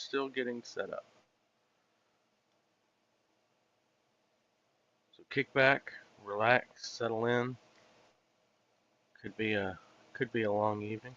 still getting set up. So kick back, relax, settle in. Could be a long evening.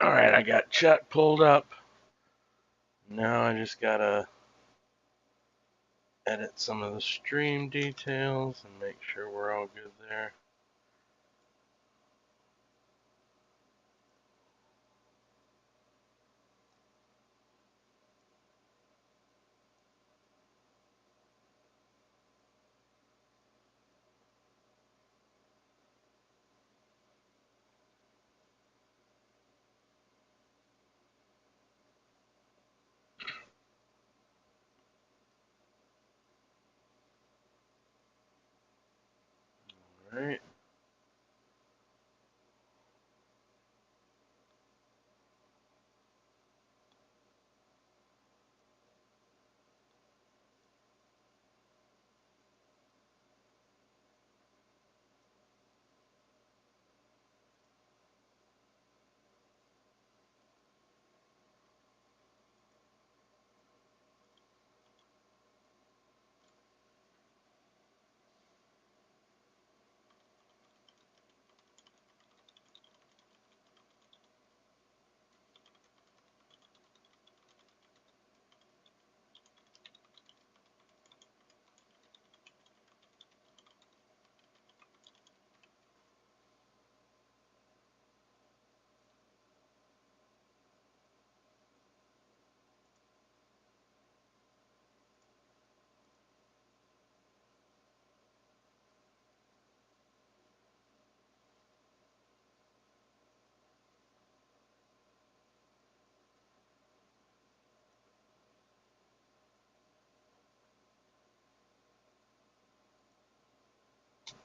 Alright, I got chat pulled up. Now I just gotta edit some of the stream details and make sure we're all good there. Alright.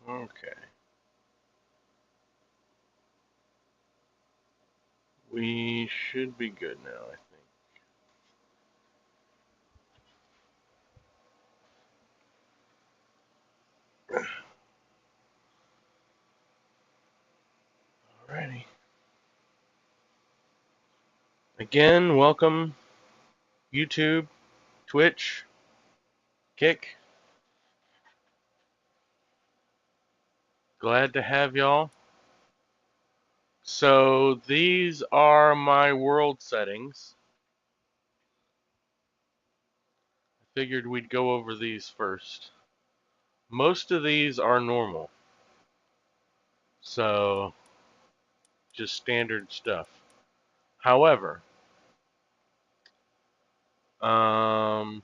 Okay. We should be good now, I think. Alrighty. Again, welcome YouTube, Twitch, Kick. Glad to have y'all. So these are my world settings. I figured we'd go over these first. Most of these are normal. So just standard stuff. However, I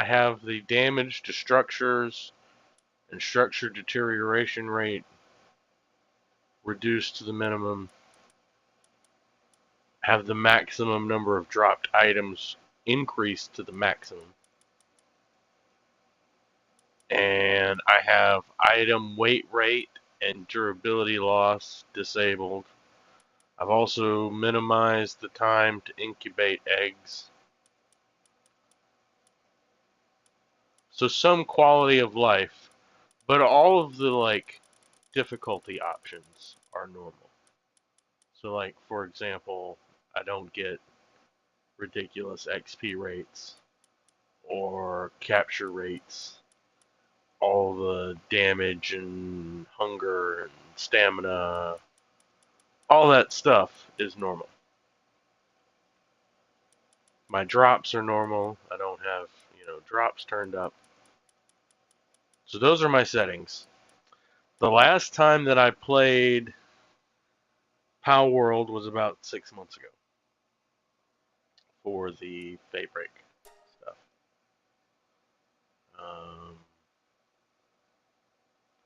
have the damage to structures and structure deterioration rate reduced to the minimum. Have the maximum number of dropped items increased to the maximum. And I have item weight rate and durability loss disabled. I've also minimized the time to incubate eggs. So some quality of life, but all of the difficulty options are normal. So for example, I don't get ridiculous XP rates or capture rates. All the damage and hunger and stamina, all that stuff is normal. My drops are normal. I don't have, drops turned up. So those are my settings. The last time that I played Palworld was about 6 months ago for the Fate Break stuff.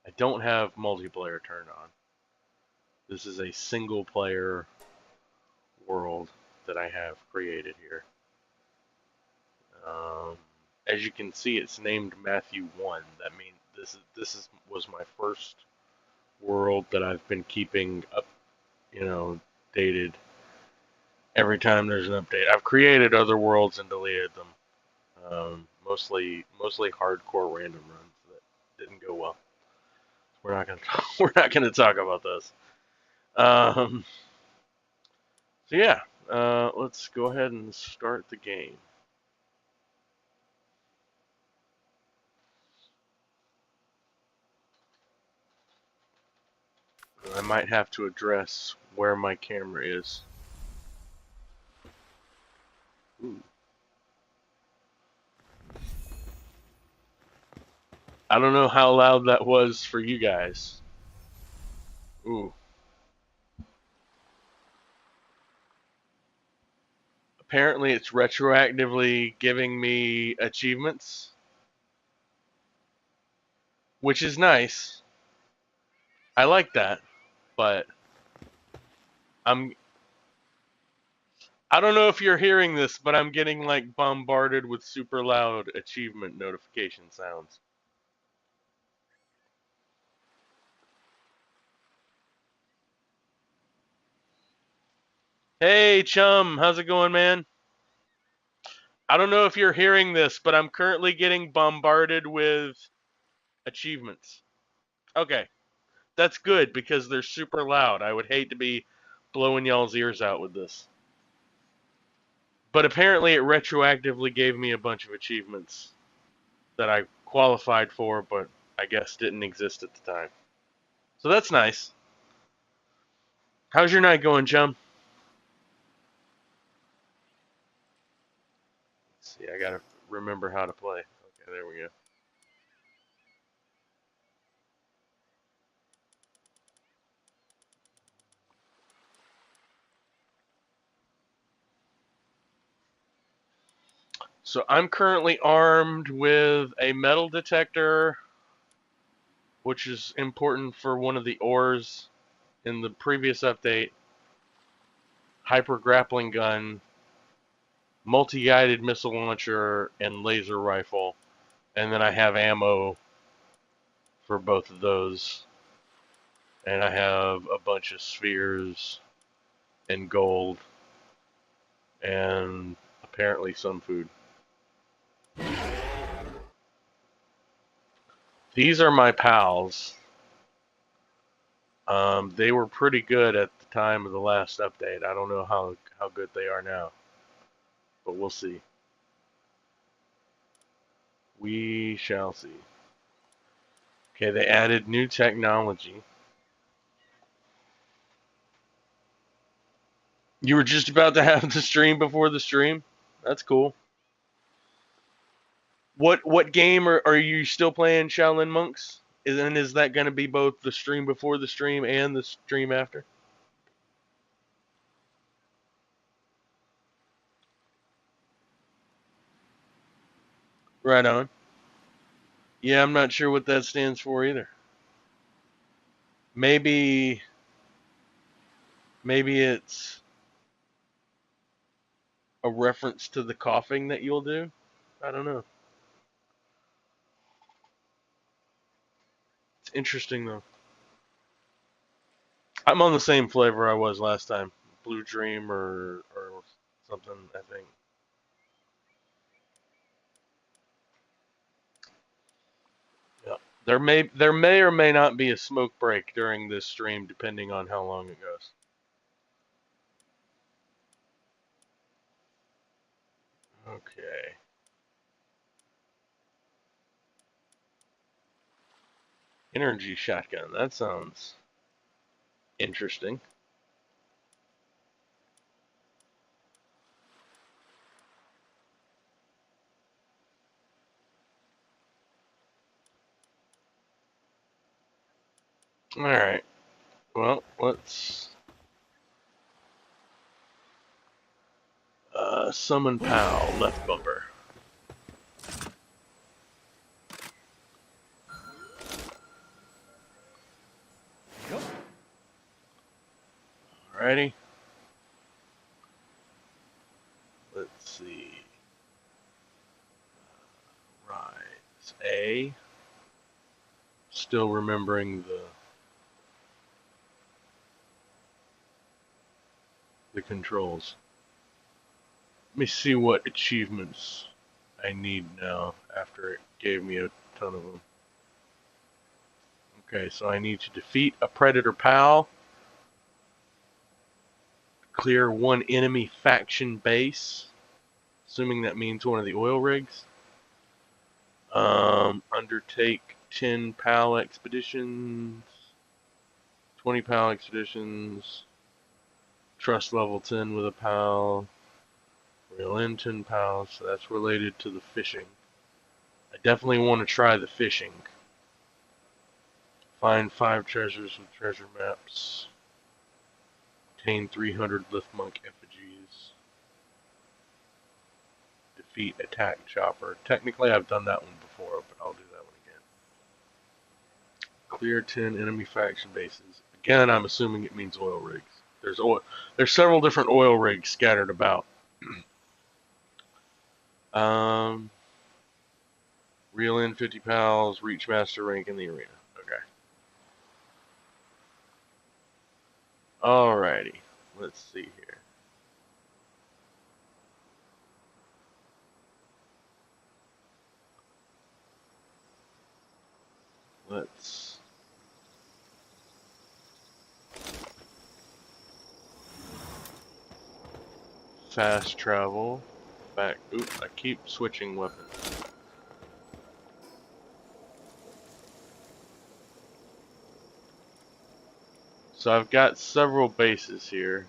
I don't have multiplayer turned on. This is a single player world that I have created here. As you can see, it's named Matthew 1. That means this was my first world that I've been keeping up, dated every time there's an update. I've created other worlds and deleted them. Mostly hardcore random runs that didn't go well. We're not gonna talk about those. So yeah, let's go ahead and start the game. I might have to address where my camera is. Ooh. I don't know how loud that was for you guys. Ooh. Apparently it's retroactively giving me achievements, which is nice. I like that, but I don't know if you're hearing this, but I'm getting bombarded with super loud achievement notification sounds. Hey chum, how's it going, man? I don't know if you're hearing this, but I'm currently getting bombarded with achievements. Okay. That's good because they're super loud. I would hate to be blowing y'all's ears out with this. But apparently it retroactively gave me a bunch of achievements that I qualified for, but I guess didn't exist at the time. So that's nice. How's your night going, chum? Let's see, I gotta remember how to play. Okay, there we go. So I'm currently armed with a metal detector, which is important for one of the ores in the previous update, hyper grappling gun, multi-guided missile launcher, and laser rifle. And then I have ammo for both of those. And I have a bunch of spheres and gold and apparently some food. These are my pals. They were pretty good at the time of the last update. I don't know how good they are now, but we'll see. We shall see. Okay, they added new technology. You were just about to have the stream before the stream? That's cool. What game are you still playing, Shaolin Monks? Is that going to be both the stream before the stream and the stream after? Right on. Yeah, I'm not sure what that stands for either. Maybe it's a reference to the coughing that you'll do. I don't know. It's interesting though. I'm on the same flavor I was last time. Blue Dream or something, I think. Yeah. There may or may not be a smoke break during this stream depending on how long it goes. Okay. Energy shotgun. That sounds interesting. All right. Well, let's summon Pal, left bumper. Alrighty. Let's see. Rise. A. Still remembering the controls. Let me see what achievements I need now after it gave me a ton of them. Okay, so I need to defeat a predator pal, clear one enemy faction base, assuming that means one of the oil rigs, undertake 10 pal expeditions, 20 pal expeditions, trust level 10 with a pal, reel in 10 pals, so that's related to the fishing. I definitely want to try the fishing. Find 5 treasures with treasure maps. Obtain 300 Lithmonk effigies. Defeat attack chopper. Technically I've done that one before, but I'll do that one again. Clear 10 enemy faction bases. Again, I'm assuming it means oil rigs. There's several different oil rigs scattered about. Reel in 50 pals, reach master rank in the arena. Okay. Alrighty. Let's see here. Let's fast travel back. Oop, I keep switching weapons. So I've got several bases here.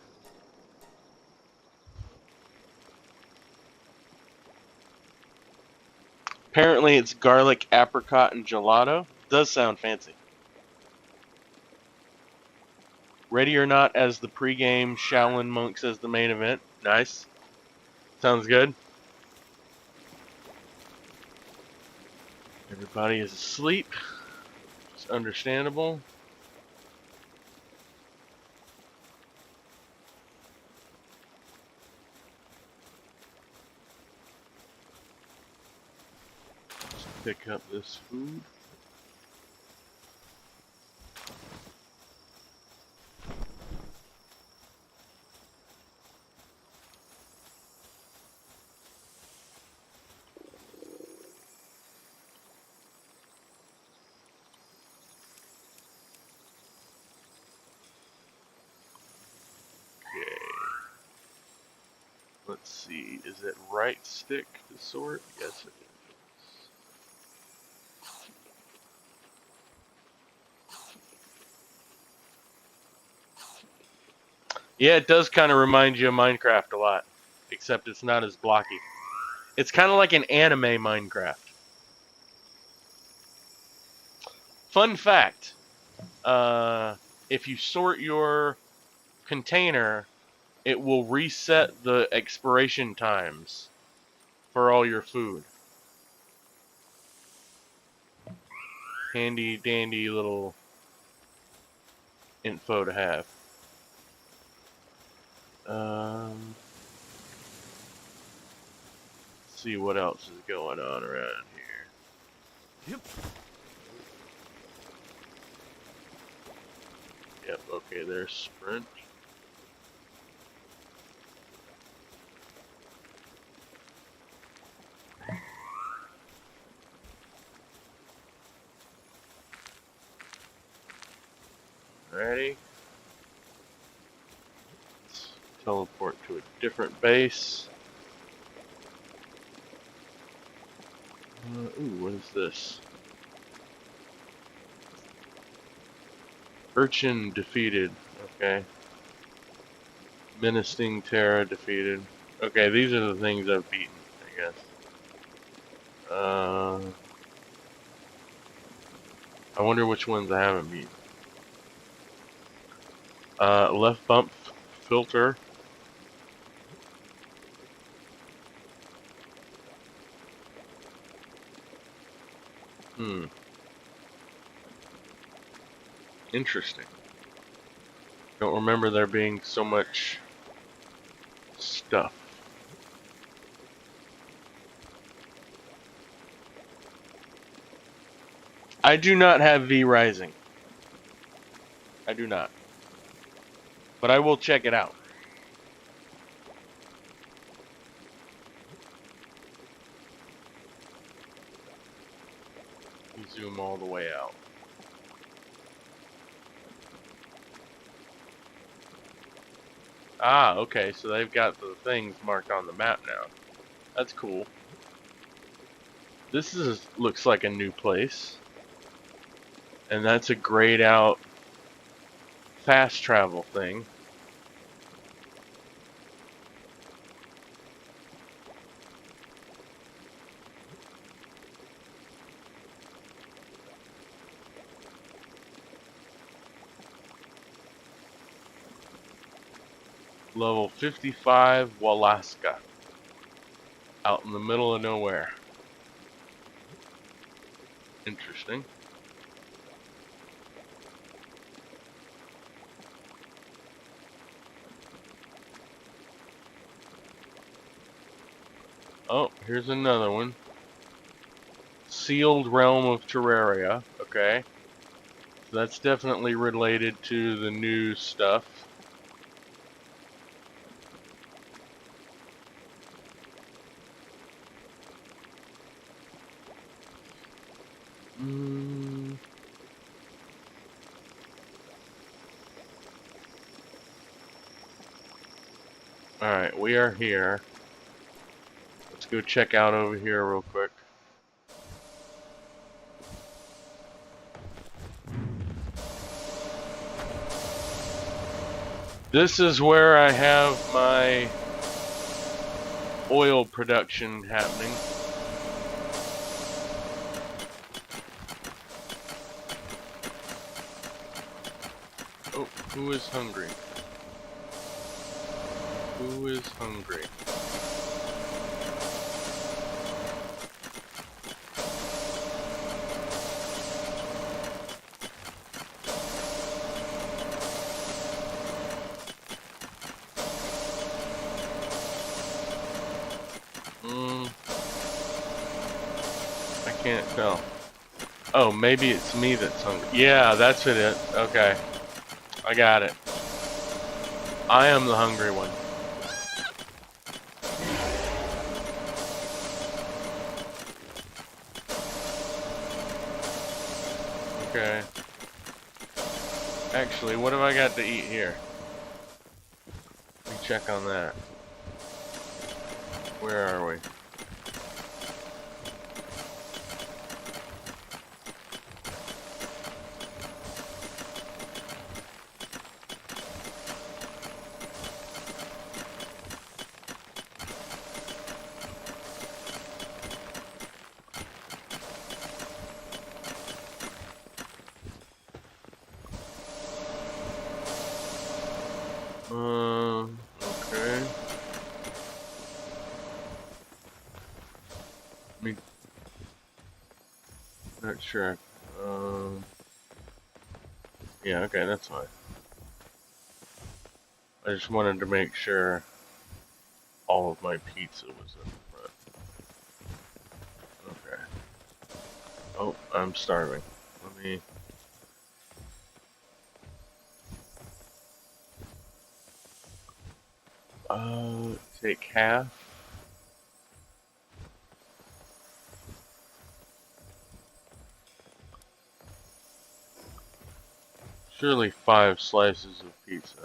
Apparently it's garlic, apricot, and gelato. Does sound fancy. Ready or not as the pregame, Shaolin monks as the main event. Nice. Sounds good. Everybody is asleep. It's understandable. Let's pick up this food. Let's see, is it right stick to sort? Yes, it is. Yeah, it does kind of remind you of Minecraft a lot, except it's not as blocky. It's kind of like an anime Minecraft. Fun fact, if you sort your container, it will reset the expiration times for all your food. handy dandy little info to have. Let's see what else is going on around here. Yep. Yep, okay, there's sprint. Ready? Let's teleport to a different base. Ooh, what is this? Urchin defeated. Okay. Menacing Terra defeated. Okay, these are the things I've beaten, I guess. I wonder which ones I haven't beaten. Left bump filter. Interesting. Don't remember there being so much stuff. I do not have V Rising. I do not. But I will check it out. Zoom all the way out. Ah, okay, so they've got the things marked on the map now. That's cool. This looks like a new place. And that's a grayed out fast travel thing. Level 55 Walaska. Out in the middle of nowhere. Interesting. Oh, here's another one. Sealed Realm of Terraria. Okay. So that's definitely related to the new stuff. Alright, we are here. Let's go check out over here real quick. This is where I have my oil production happening. Oh, who is hungry? Who is hungry? I can't tell. Oh, maybe it's me that's hungry. Yeah, that's it. Okay. I got it. I am the hungry one. Okay. Actually, what have I got to eat here? Let me check on that. Where are we? Okay. Not sure. Yeah, okay, that's fine. I just wanted to make sure all of my pizza was in front. Okay. Oh, I'm starving. Let me... take half. Surely 5 slices of pizza.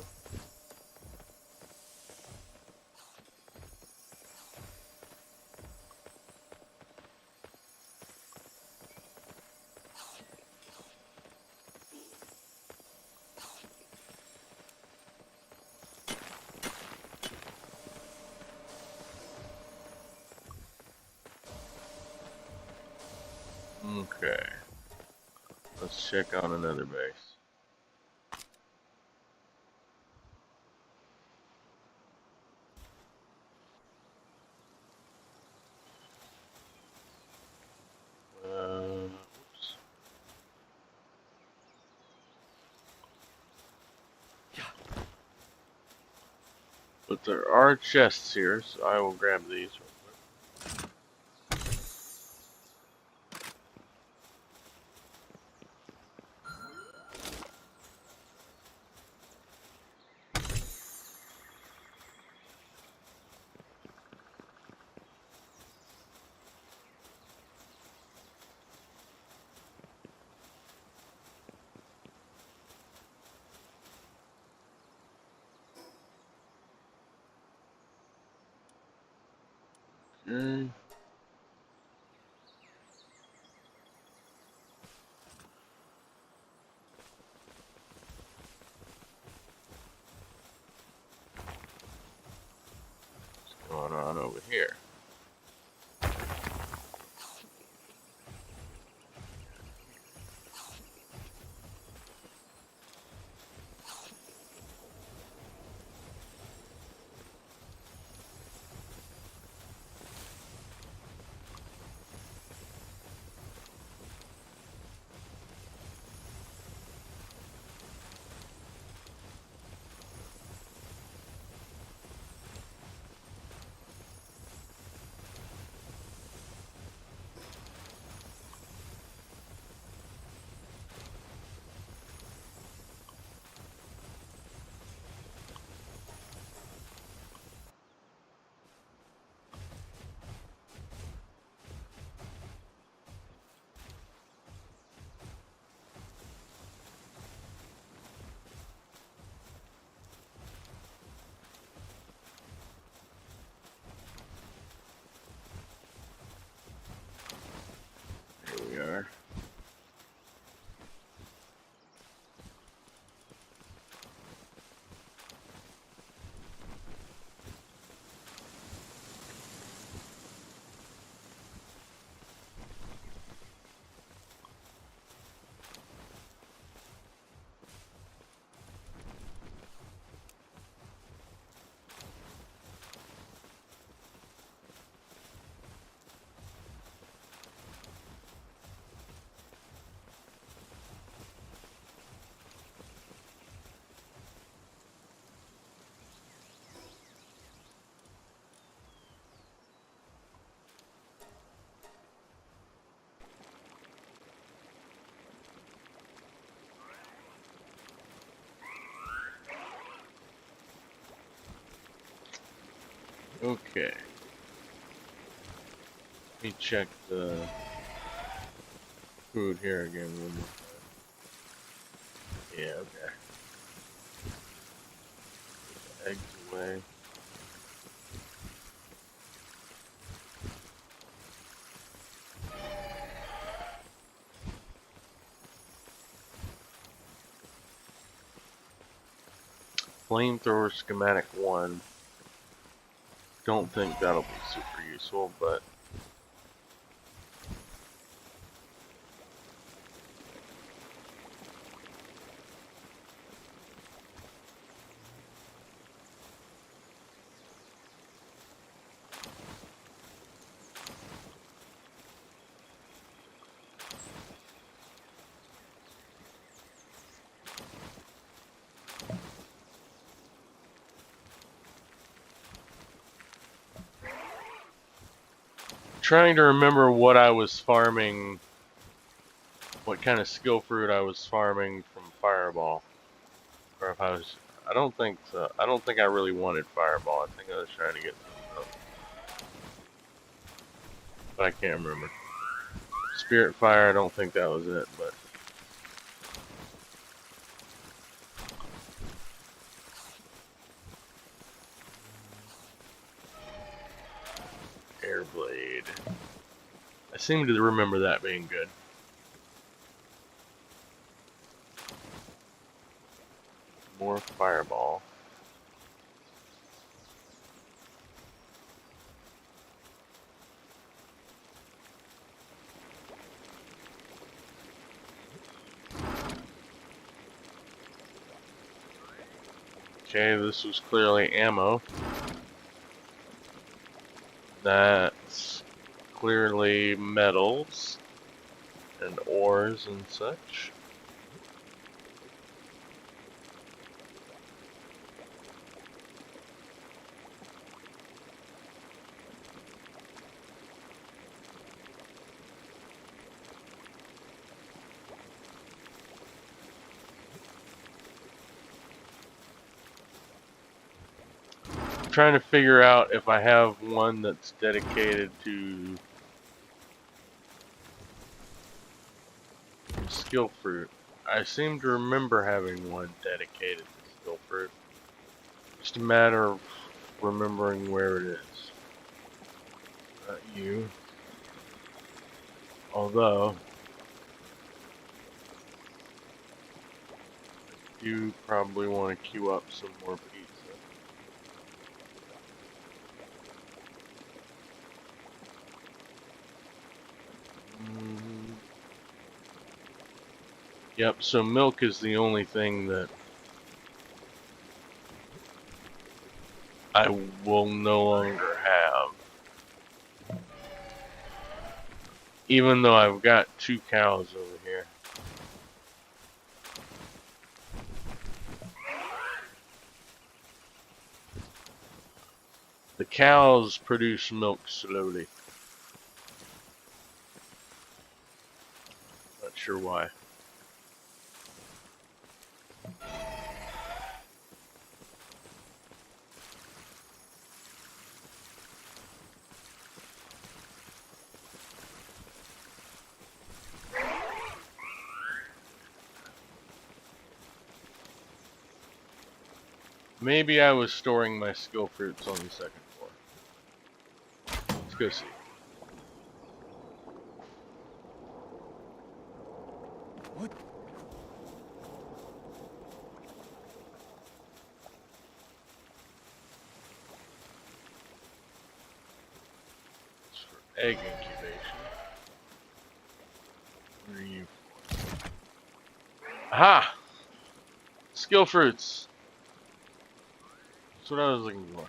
Okay. Let's check on another base. Oops. But there are chests here, so I will grab these real quick. Okay. What's going on over here? Here we are. Okay. Let me check the food here again one more time. Yeah, okay. Put the eggs away. Flamethrower schematic 1. Don't think that'll be super useful, but trying to remember what I was farming, what kind of skill fruit I was farming from Fireball. Or if I was, I don't think so. I don't think I really wanted Fireball. I think I was trying to get something else. But I can't remember. Spirit Fire, I don't think that was it, but. Airblade. I seem to remember that being good. More Fireball. Okay, this was clearly ammo. That's clearly metals and ores and such. Trying to figure out if I have one that's dedicated to skill fruit. I seem to remember having one dedicated to skill fruit. Just a matter of remembering where it is. Not you. Although, you probably want to queue up some more pizza. Yep, so milk is the only thing that I will no longer have. Even though I've got 2 cows over here. The cows produce milk slowly. Not sure why. Maybe I was storing my skill fruits on the 2nd floor. Let's go see. What? It's for egg incubation. What are you for? Aha! Skill fruits! That's what I was looking for.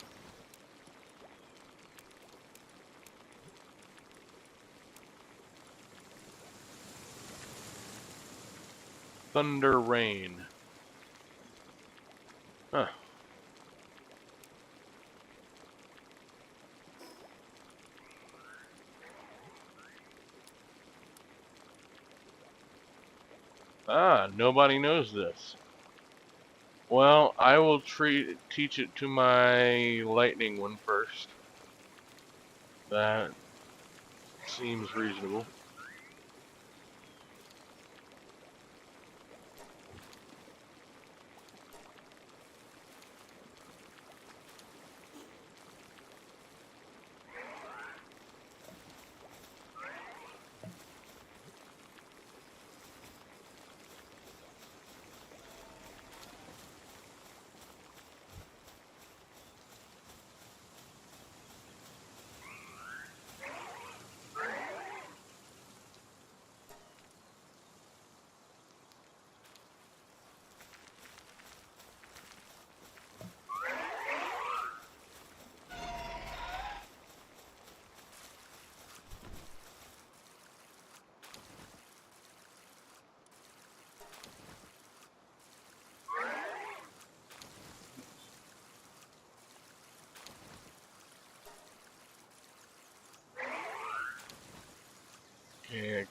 Thunder Rain. Huh. Ah, nobody knows this. Well, I will teach it to my lightning one first. That seems reasonable.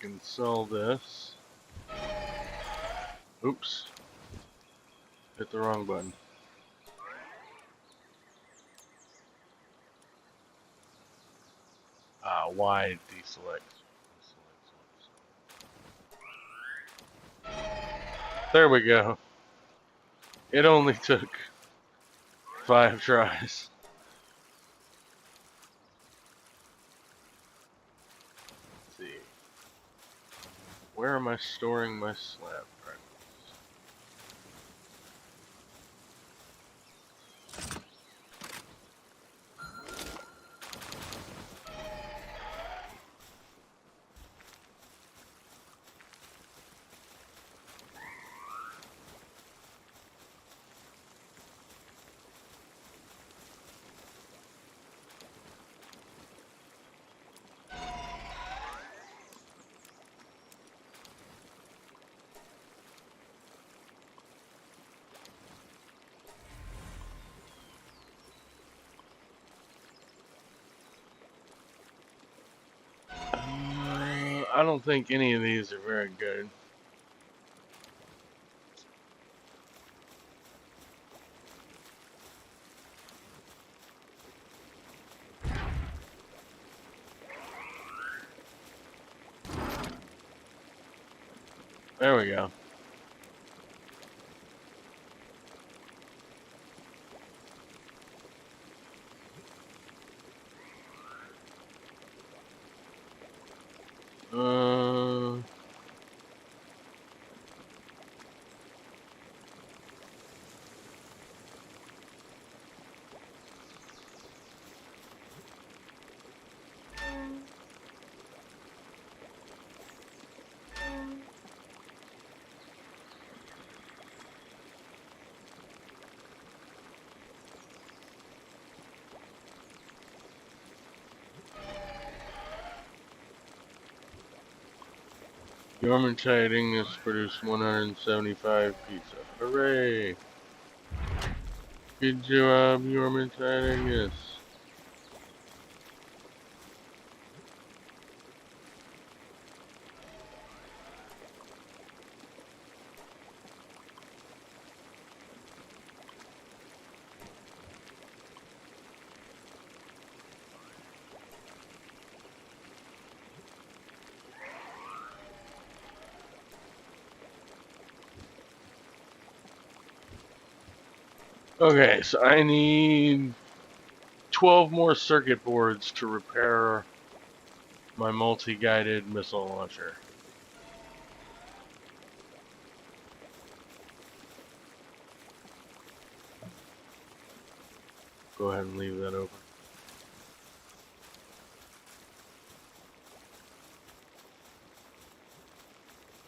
can sell this. Oops. Hit the wrong button. Why deselect? There we go. It only took 5 tries. Let's see. Where am I storing my slab fragments? I don't think any of these are very good. There we go. Dormant Tiding has produced 175 pizza. Hooray! Good job, Dormant Tiding. Yes. Okay, so I need 12 more circuit boards to repair my multi-guided missile launcher. Go ahead and leave that open.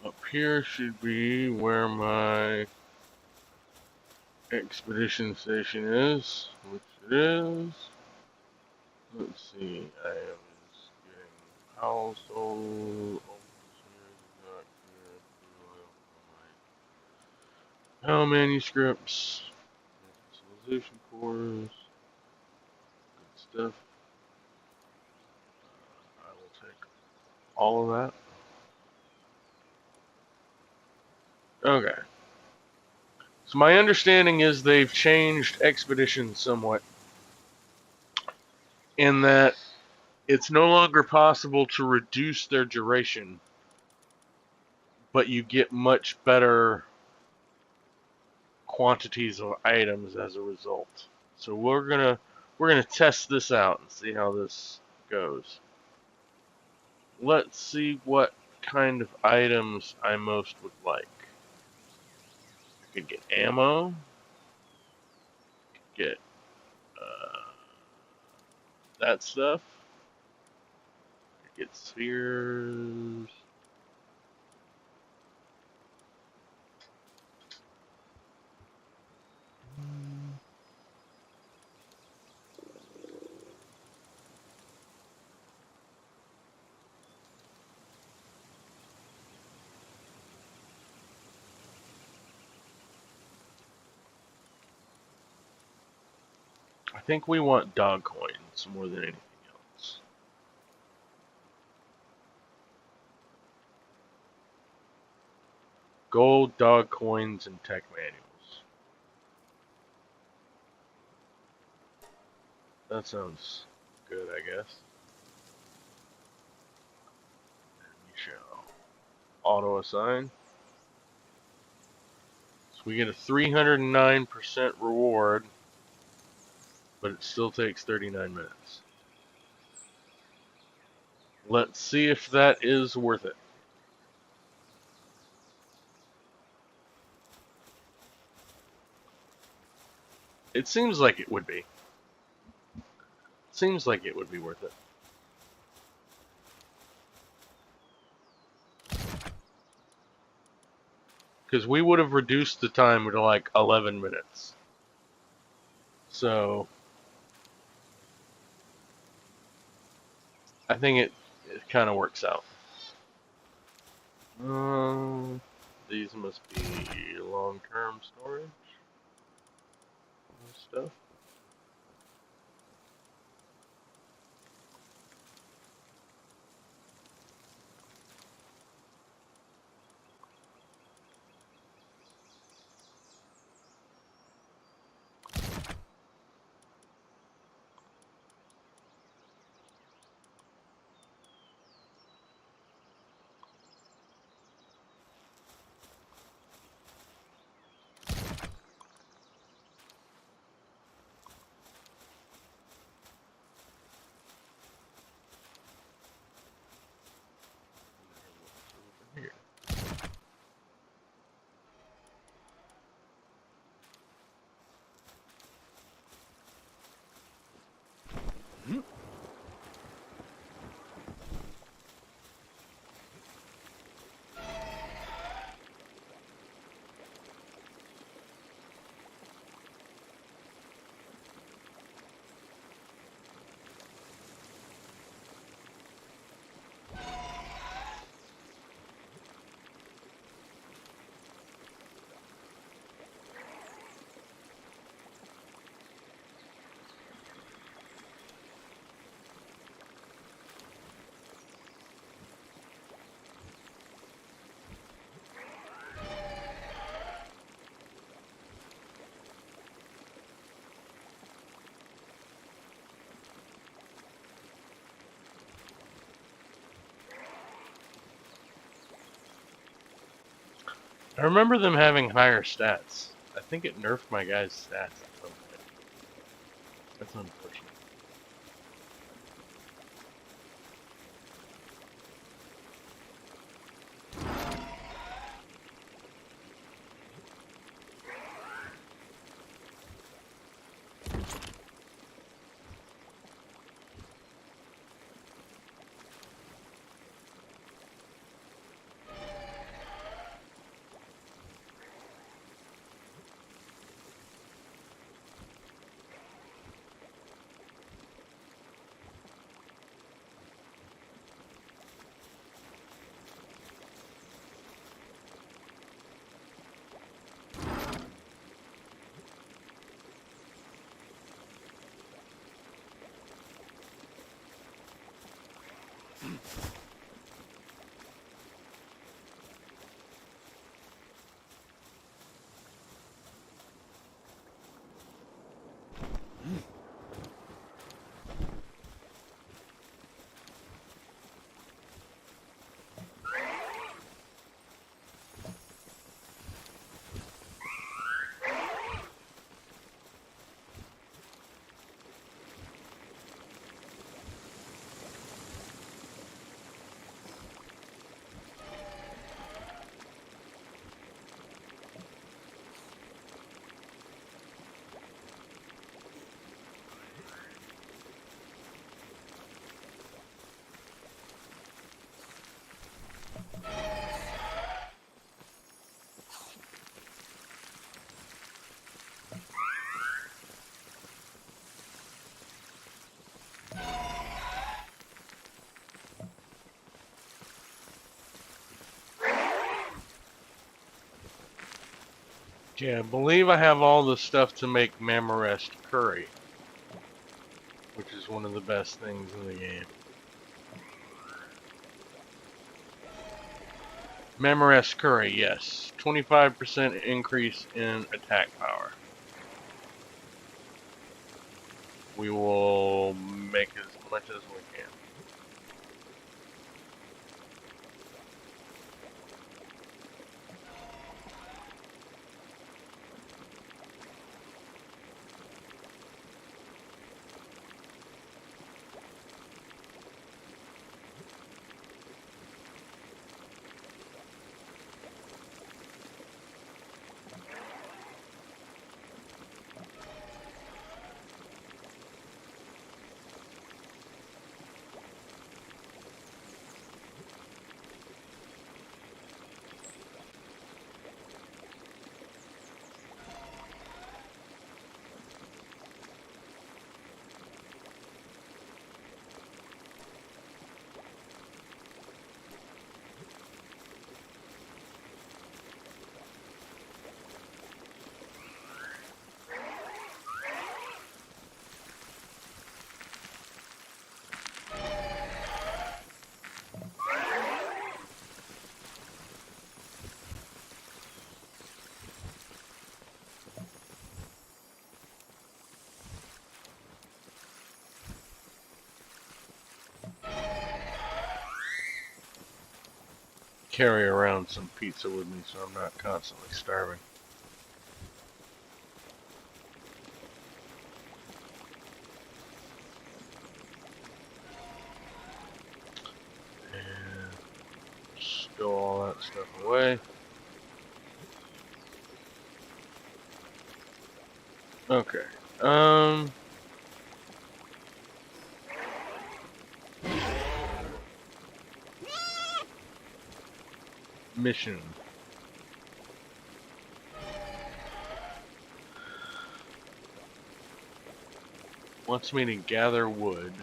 Up here should be where my expedition station is, which it is. Let's see, I am just getting household. How manuscripts, civilization cores, good stuff. I will take all of that. Okay. So my understanding is they've changed expeditions somewhat, in that it's no longer possible to reduce their duration, but you get much better quantities of items as a result. So we're gonna test this out and see how this goes. Let's see what kind of items I most would like. I could get ammo, get that stuff, get spheres. I think we want dog coins more than anything else. Gold, dog coins, and tech manuals. That sounds good, I guess. We shall auto assign. So we get a 309% reward, but it still takes 39 minutes. Let's see if that is worth it. It seems like it would be. Seems like it would be worth it. Because we would have reduced the time to like 11 minutes. So I think it kind of works out. These must be long-term storage stuff. I remember them having higher stats. I think it nerfed my guy's stats at some point. That's unfortunate. Yeah, I believe I have all the stuff to make Mamarest curry, which is one of the best things in the game. Mamoresk Curry, yes. 25% increase in attack power. We will make as much as we can. Carry around some pizza with me so I'm not constantly starving. And stow all that stuff away. Okay. Mission. Wants me to gather wood.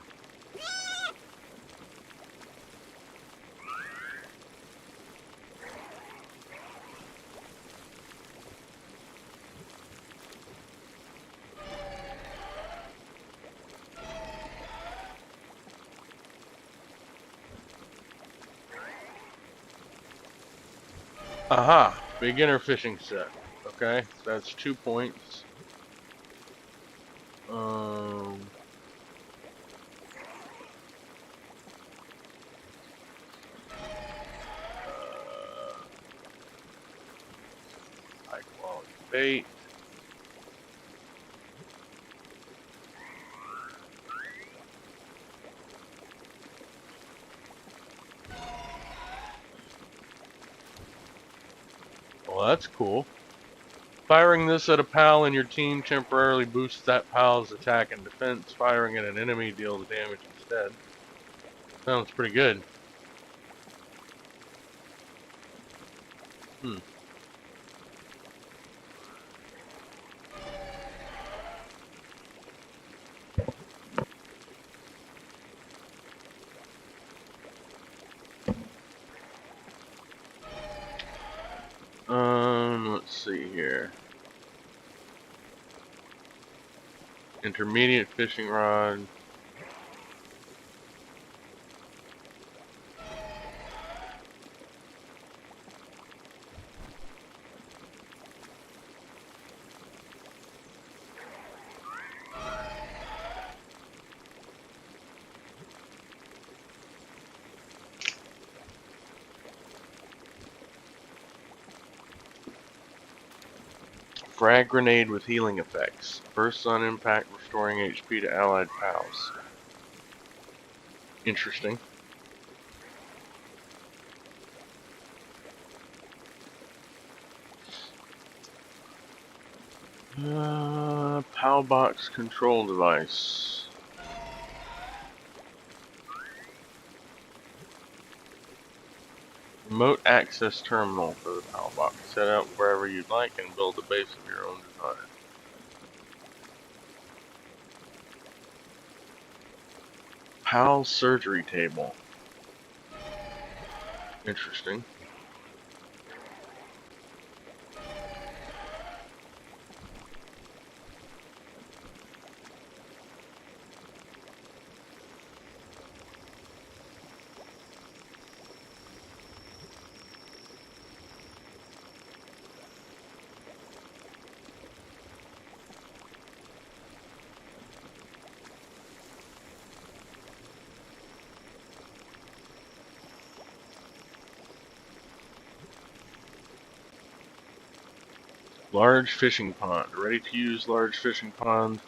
Aha! Beginner fishing set. Okay, that's 2 points. High quality bait. Well, that's cool. Firing this at a pal in your team temporarily boosts that pal's attack and defense. Firing at an enemy deals damage instead. Sounds pretty good. Let's see here. Intermediate fishing rod. Frag grenade with healing effects. Bursts on impact, restoring HP to allied pals. Interesting. PAL box control device. Remote access terminal for the PAL box. Set up wherever you'd like and build a base of your own design. PAL surgery table. Interesting. Large fishing pond. Ready to use large fishing pond.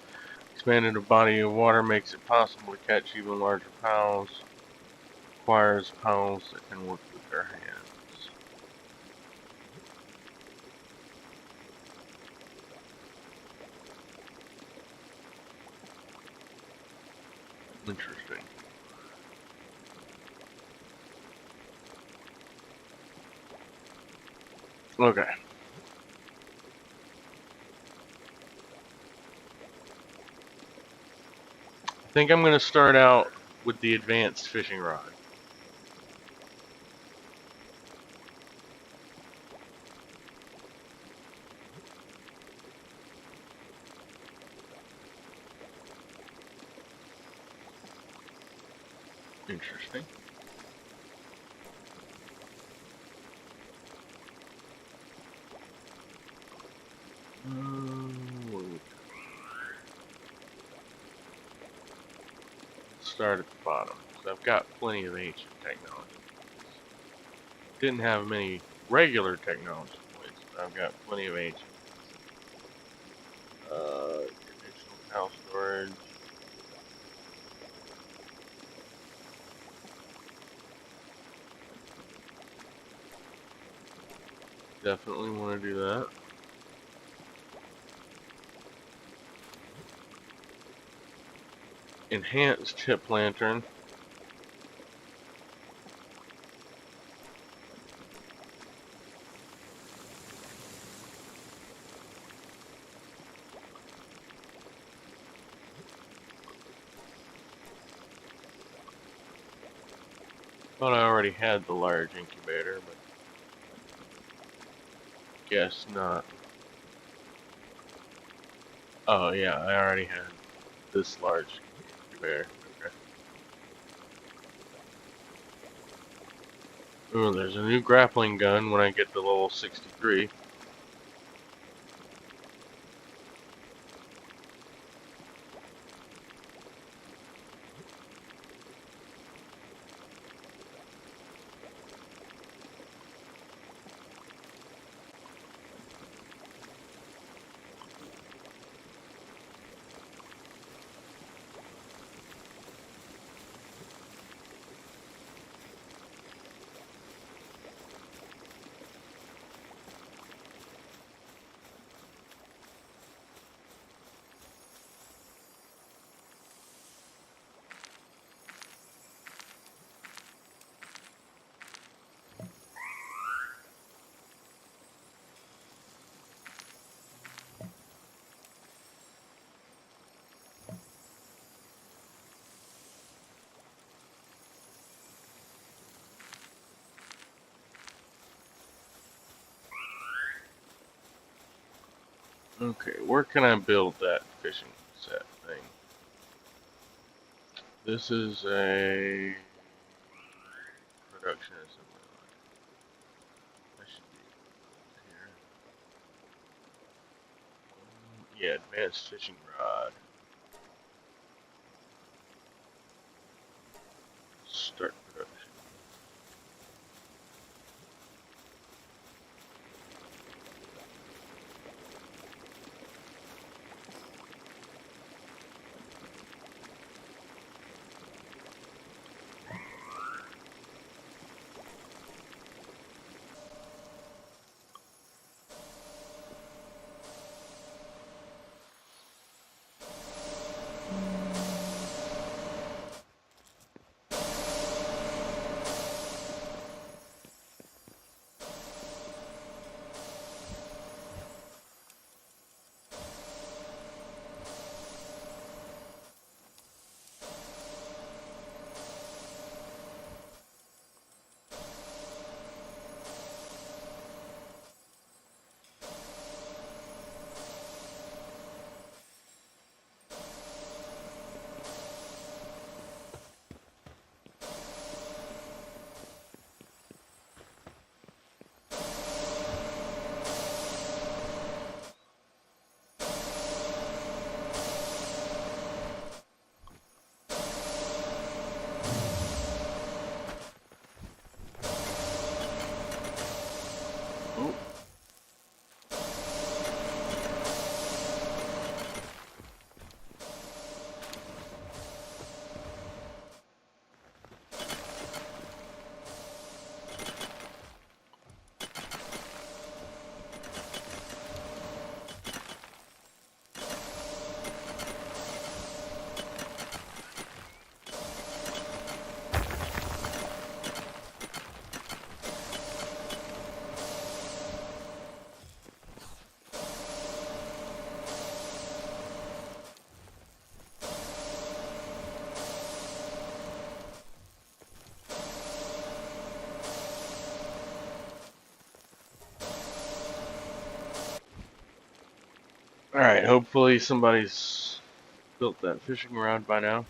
Expanded a body of water makes it possible to catch even larger pals. Requires pals that can work with their hands. Interesting. Okay. I think I'm going to start out with the advanced fishing rod. Interesting. Start at the bottom. So I've got plenty of ancient technology. Didn't have many regular technology points, but I've got plenty of ancient. Additional house storage. Definitely want to do that. Enhanced chip lantern. Thought I already had the large incubator, but guess not. Oh yeah, I already had this large incubator. Okay. Ooh, there's a new grappling gun when I get to level 63. Okay, where can I build that fishing set thing? This is a production assembly line. I should be here. Yeah, advanced fishing rod. Start production. Alright, hopefully somebody's built that fishing rod by now.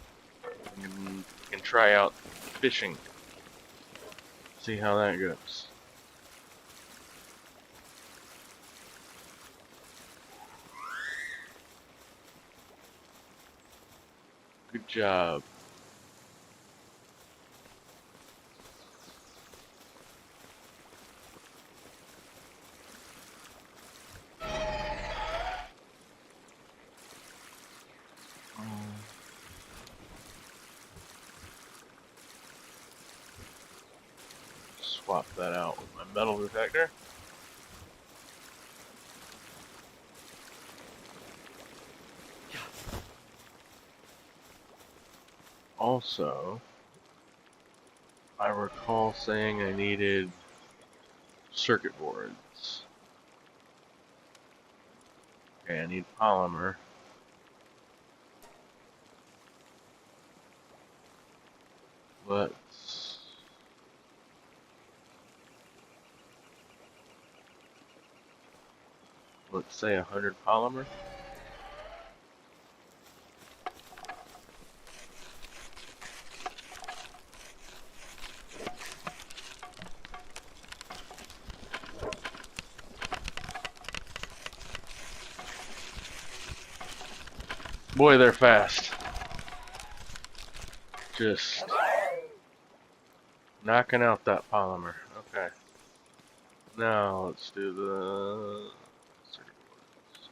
And can try out fishing. See how that goes. Good job. Swap that out with my metal detector. Also, I recall saying I needed circuit boards. Okay, I need polymer. Let's say 100 polymer. Boy, they're fast. Just knocking out that polymer. Okay. Now let's do the circuit boards.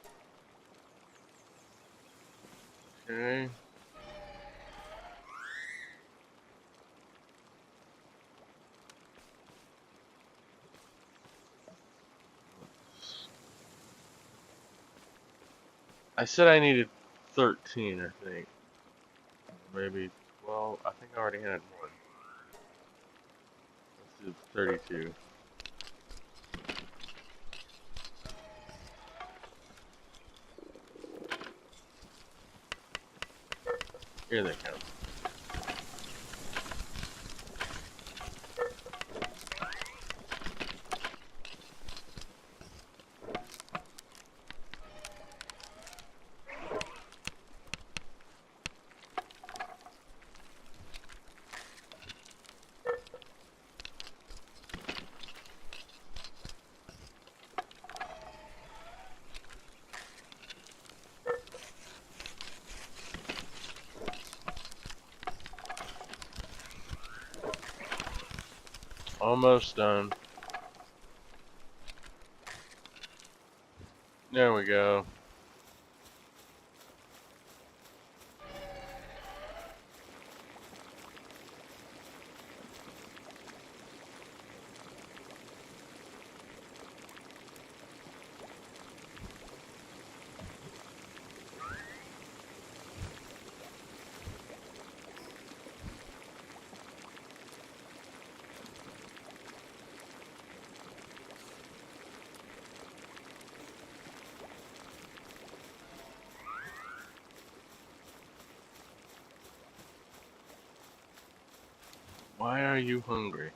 Okay. I said I needed 13, I think. Maybe 12. I think I already had one. Let's do 32. Here they come. Almost done. There we go. Why are you hungry?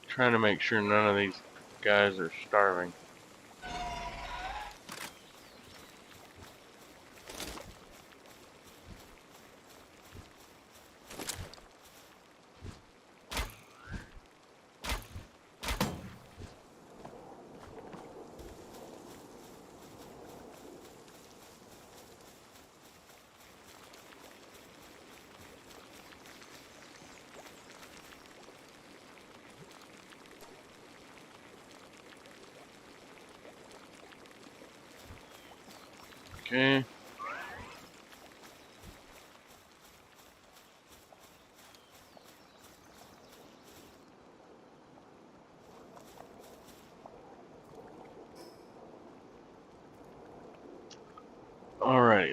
Trying to make sure none of these guys are starving. Okay.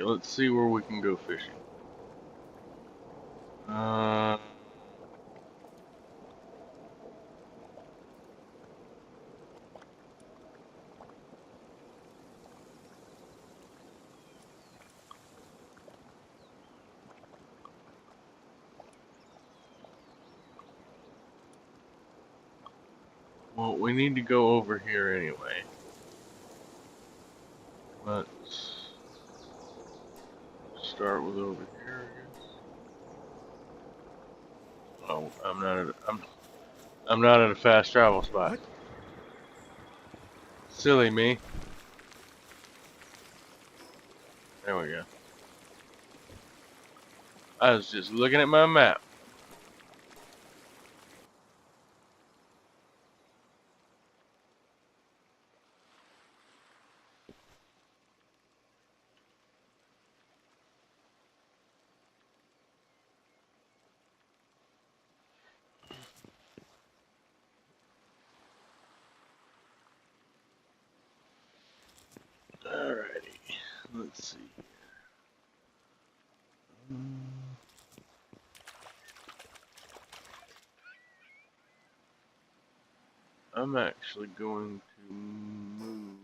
let's see where we can go fishing. Well, we need to go over here anyway. Let's start with over here, I guess. Oh, I'm not at a fast travel spot. What? Silly me. There we go. I was just looking at my map. Alrighty, let's see. I'm actually going to move.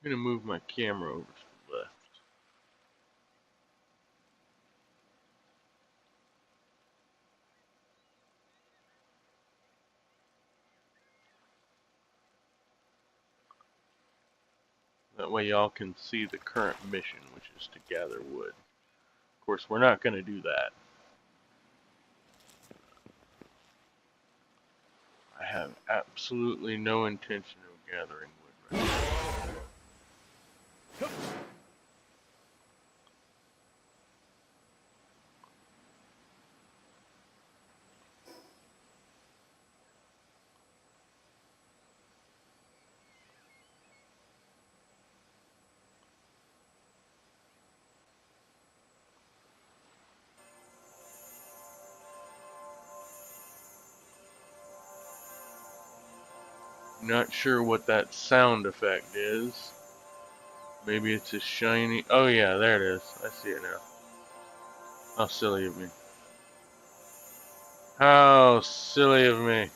I'm going to move my camera over to the left. That way y'all can see the current mission, which is to gather wood. Of course, we're not going to do that. I have absolutely no intention of gathering wood right now. Not sure what that sound effect is. Maybe it's a shiny... Oh yeah, there it is. I see it now. How silly of me. How silly of me.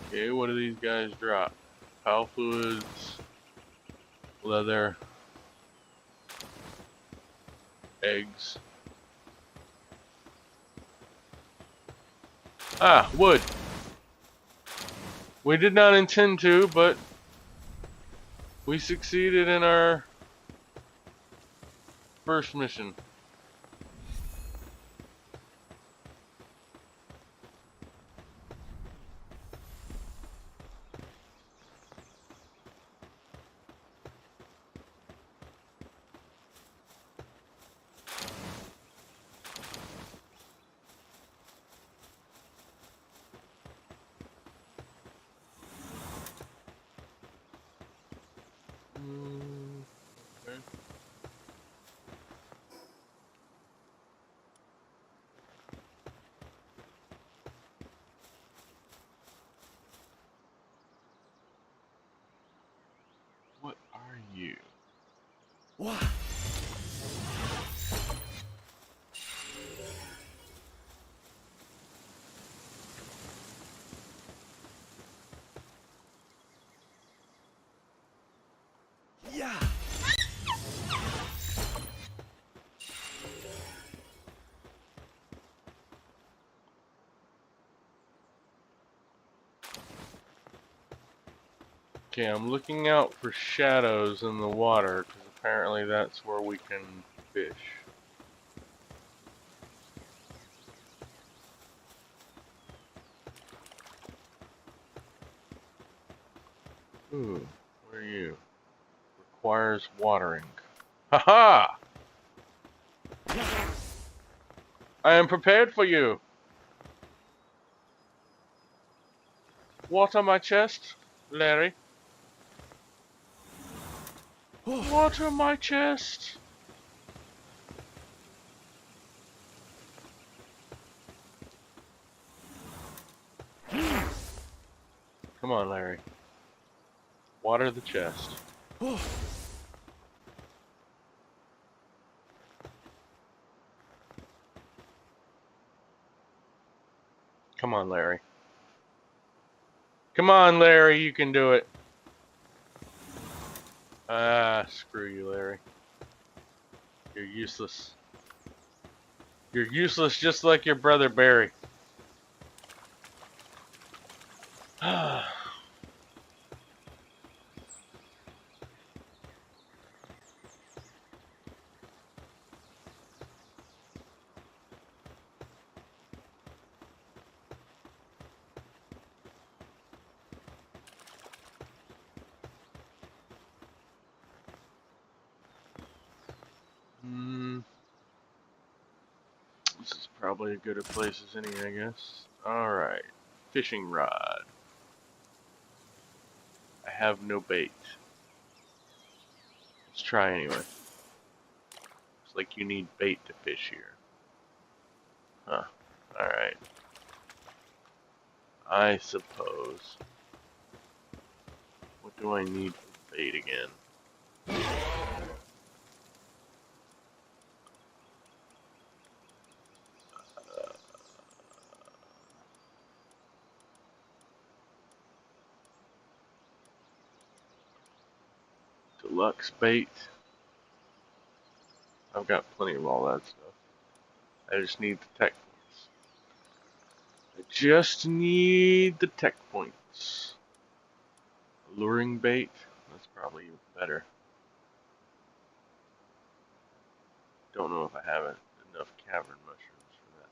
Okay, what do these guys drop? Power fluids, leather, eggs. Ah, wood. We did not intend to, but we succeeded in our first mission. Okay. What are you? What? Yeah. Okay, I'm looking out for shadows in the water, because apparently that's where we can fish. Ooh, where are you? Requires watering. Haha! I am prepared for you! Water my chest, Larry. Water my chest! Come on, Larry. Water the chest. Come on, Larry. Come on, Larry, you can do it. Ah, screw you, Larry. You're useless. You're useless just like your brother Barry. This is probably as good a place as any, I guess. Alright. Fishing rod. I have no bait. Let's try anyway. It's like you need bait to fish here. Huh. Alright. I suppose. What do I need for bait again? Deluxe bait. I've got plenty of all that stuff. I just need the tech points. I just need the tech points. Luring bait. That's probably better. Don't know if I have enough cavern mushrooms for that.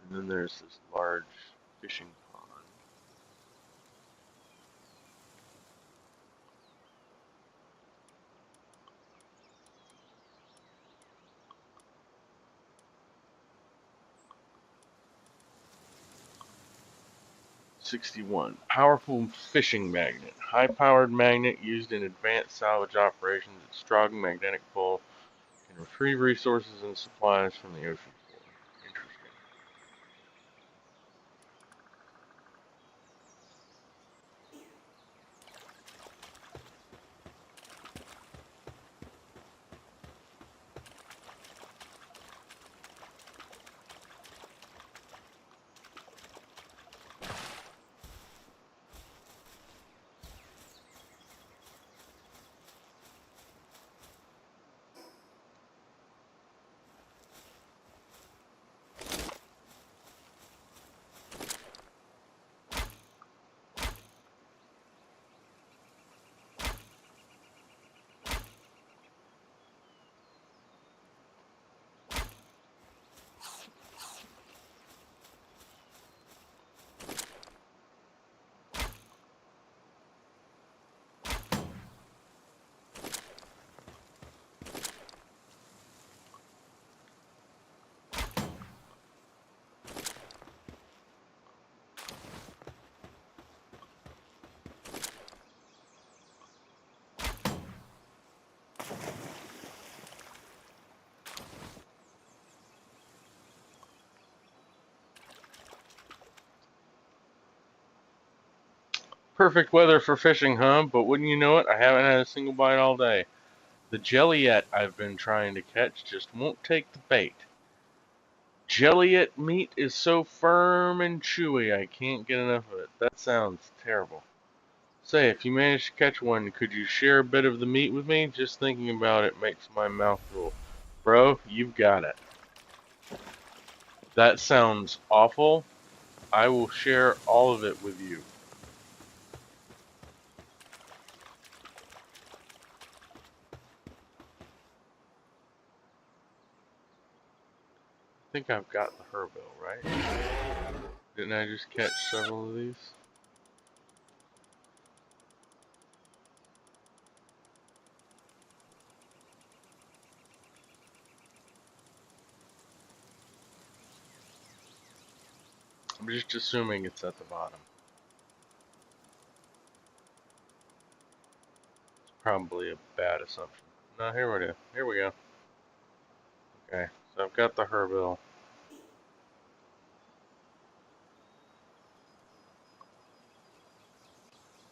And then there's this large fishing pond. '61. Powerful fishing magnet. High-powered magnet used in advanced salvage operations. Its strong magnetic pull can retrieve resources and supplies from the ocean floor. Interesting. Perfect weather for fishing, huh? But wouldn't you know it, I haven't had a single bite all day. The jellyet I've been trying to catch just won't take the bait. Jellyet meat is so firm and chewy, I can't get enough of it. That sounds terrible. Say, if you manage to catch one, could you share a bit of the meat with me? Just thinking about it makes my mouth drool. Bro, you've got it. That sounds awful, I will share all of it with you. I think I've got the Herbill, right? Didn't I just catch several of these? I'm just assuming it's at the bottom. It's probably a bad assumption. No, here we go. Here we go. Okay, so I've got the Herbill.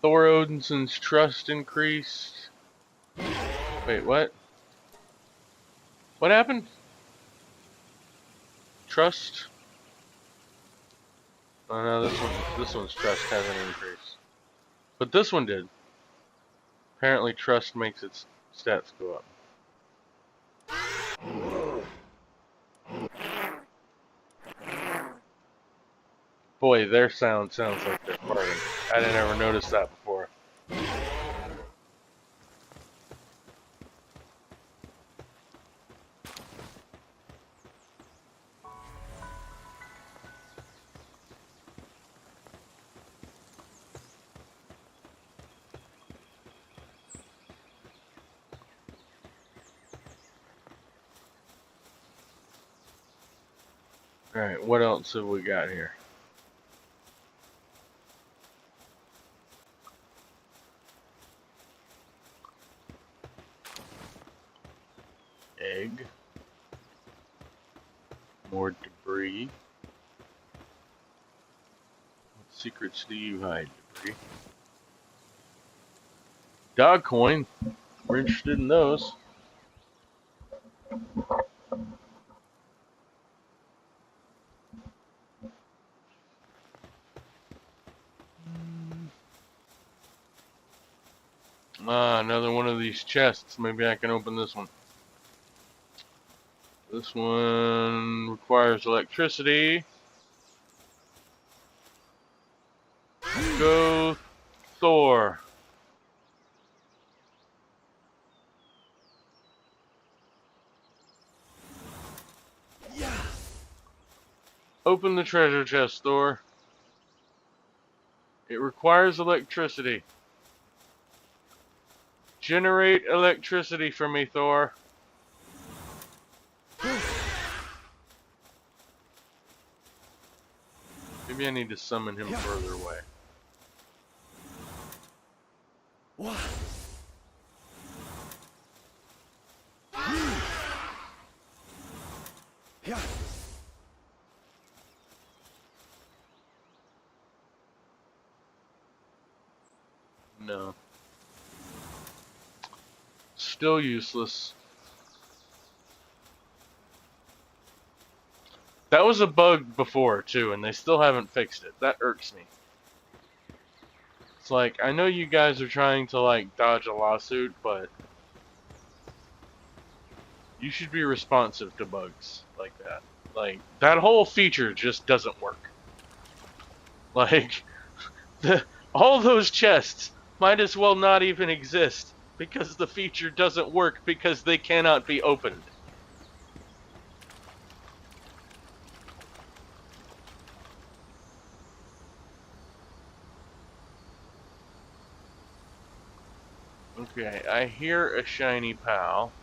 Thor Odinson's trust increased. Wait, what? What happened? Trust? Oh no, this one's trust hasn't increased. But this one did. Apparently trust makes its stats go up. Boy, their sound sounds like they're farting. I didn't ever notice that before. Alright, what else have we got here? Egg. More debris. What secrets do you hide, debris? Dog coin. We're interested in those. Ah, another one of these chests. Maybe I can open this one. This one requires electricity. Go Thor. Yeah. Open the treasure chest, Thor. It requires electricity. Generate electricity for me, Thor. Maybe I need to summon him further away. What? Yeah. No. Still useless. That was a bug before, too, and they still haven't fixed it. That irks me. It's like, I know you guys are trying to, like, dodge a lawsuit, but you should be responsive to bugs like that. Like, that whole feature just doesn't work. Like, all those chests might as well not even exist, because the feature doesn't work because they cannot be opened. Okay, I hear a shiny pal.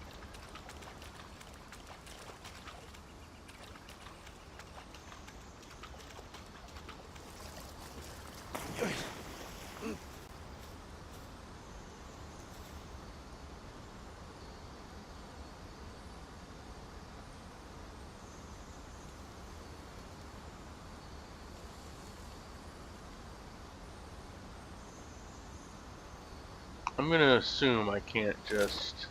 I'm gonna assume I can't just...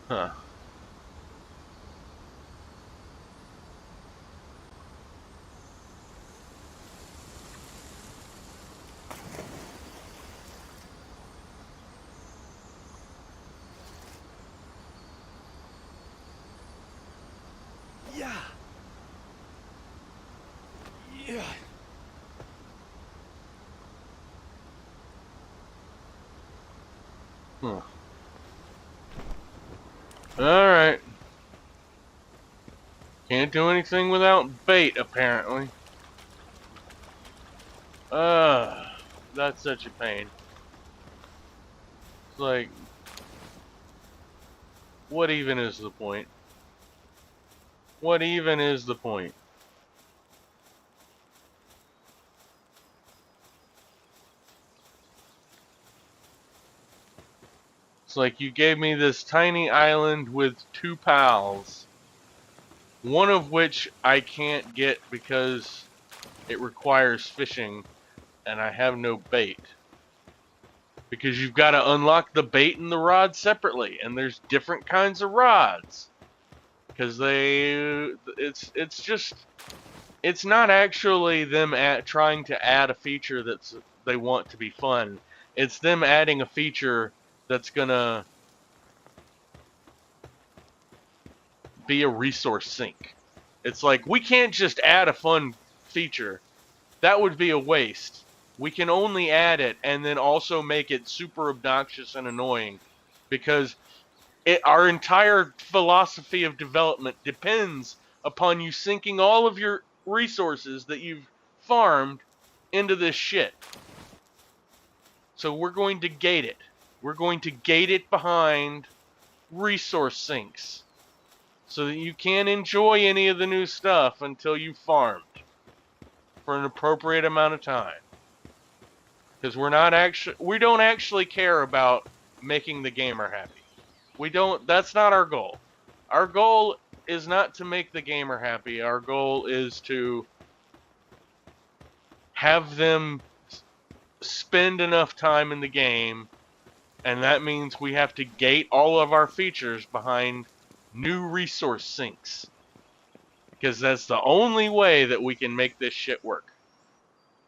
Huh. Yeah. Yeah. Huh. Alright. Can't do anything without bait, apparently. That's such a pain. It's like, what even is the point? What even is the point? It's like you gave me this tiny island with 2 pals, one of which I can't get because it requires fishing and I have no bait. Because you've got to unlock the bait and the rod separately, and there's different kinds of rods. Because it's just, it's not actually them trying to add a feature they want to be fun. It's them adding a feature that's gonna be a resource sink. It's like, we can't just add a fun feature. That would be a waste. We can only add it and then also make it super obnoxious and annoying, because our entire philosophy of development depends upon you sinking all of your resources that you've farmed into this shit. So we're going to gate it. We're going to gate it behind resource sinks so that you can't enjoy any of the new stuff until you've farmed for an appropriate amount of time. Because we don't actually care about making the gamer happy. That's not our goal. Our goal is not to make the gamer happy. Our goal is to have them spend enough time in the game, and that means we have to gate all of our features behind new resource sinks. Because that's the only way that we can make this shit work.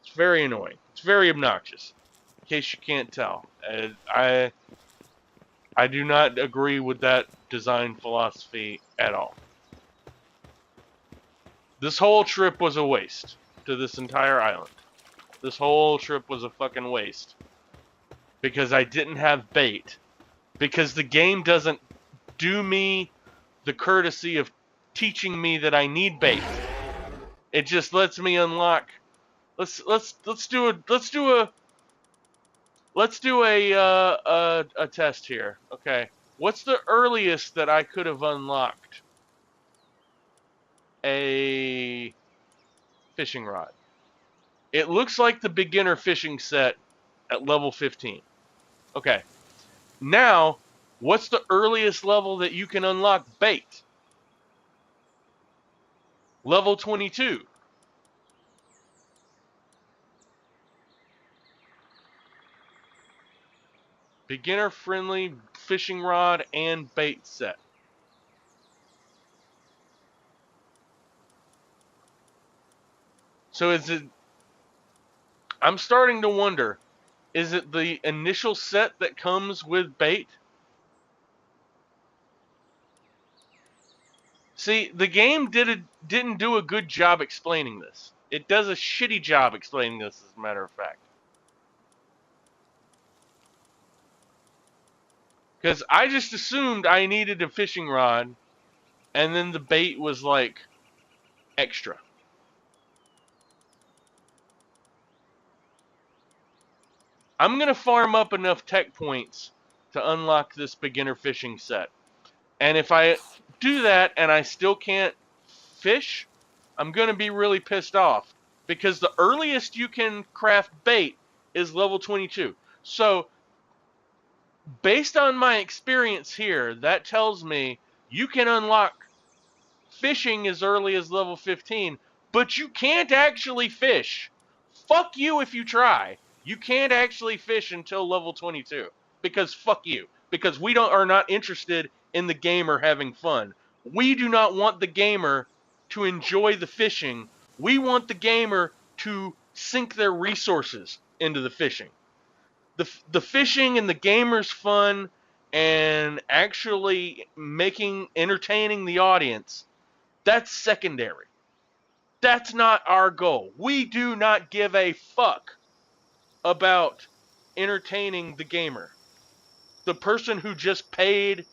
It's very annoying. It's very obnoxious. In case you can't tell. I do not agree with that design philosophy at all. This whole trip was a waste to this entire island. This whole trip was a fucking waste. Because I didn't have bait. Because the game doesn't do me the courtesy of teaching me that I need bait. It just lets me unlock. Let's do a test here. Okay. What's the earliest that I could have unlocked a fishing rod? It looks like the beginner fishing set at level 15. Okay. Now, what's the earliest level that you can unlock bait? Level 22. Beginner friendly fishing rod and bait set. So I'm starting to wonder, is it the initial set that comes with bait? See, the game didn't do a good job explaining this. It does a shitty job explaining this, as a matter of fact. Because I just assumed I needed a fishing rod, and then the bait was like extra. I'm going to farm up enough tech points to unlock this beginner fishing set. And if I do that and I still can't fish, I'm going to be really pissed off. Because the earliest you can craft bait is level 22. So, based on my experience here, that tells me you can unlock fishing as early as level 15, but you can't actually fish. Fuck you if you try. You can't actually fish until level 22. Because fuck you. Because we are not interested in the gamer having fun. We do not want the gamer to enjoy the fishing. We want the gamer to sink their resources into the fishing. The fishing and the gamer's fun and actually entertaining the audience, that's secondary. That's not our goal. We do not give a fuck about entertaining the gamer, the person who just paid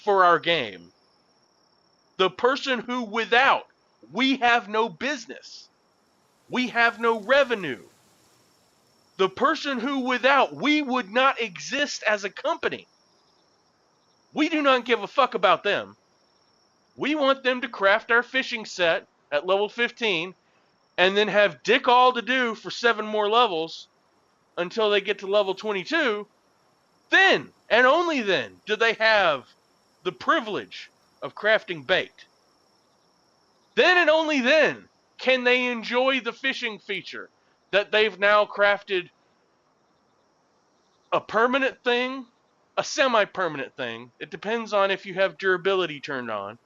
for our game, the person who without we have no business, we have no revenue, the person who without we would not exist as a company. We do not give a fuck about them. We want them to craft our fishing set at level 15 and then have dick all to do for 7 more levels until they get to level 22. Then, and only then, do they have the privilege of crafting bait. Then and only then can they enjoy the fishing feature that they've now crafted a permanent thing, a semi-permanent thing. It depends on if you have durability turned on,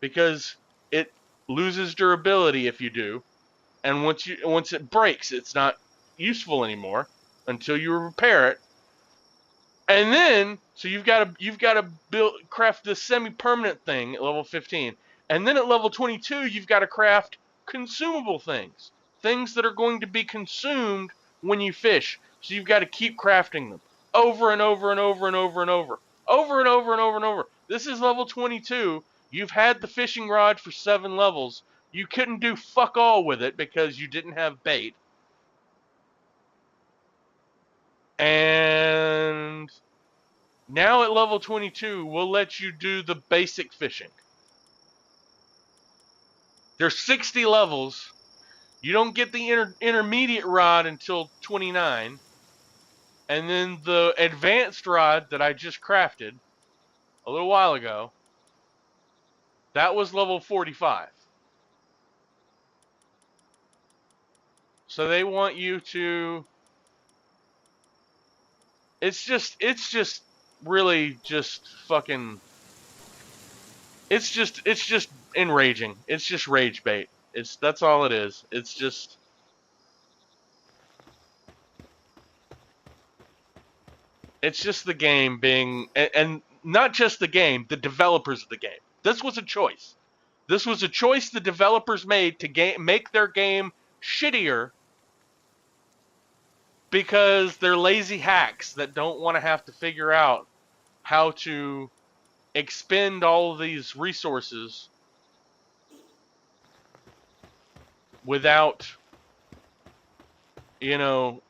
because it loses durability if you do, and once it breaks, it's not useful anymore until you repair it. And then, so you've got to craft this semi-permanent thing at level 15, and then at level 22 you've got to craft consumable things that are going to be consumed when you fish. So you've got to keep crafting them over and over and over and over and over, over and over and over and over. This is level 22. You've had the fishing rod for 7 levels. You couldn't do fuck all with it because you didn't have bait. And now at level 22, we'll let you do the basic fishing. There's 60 levels. You don't get the intermediate rod until 29. And then the advanced rod that I just crafted a little while ago, that was level 45. So they want you to... It's just really just fucking... It's just enraging. It's just rage bait. That's all it is. It's just... It's just the game being... And not just the game, the developers of the game. This was a choice. This was a choice the developers made to make their game shittier because they're lazy hacks that don't want to have to figure out how to expend all of these resources without,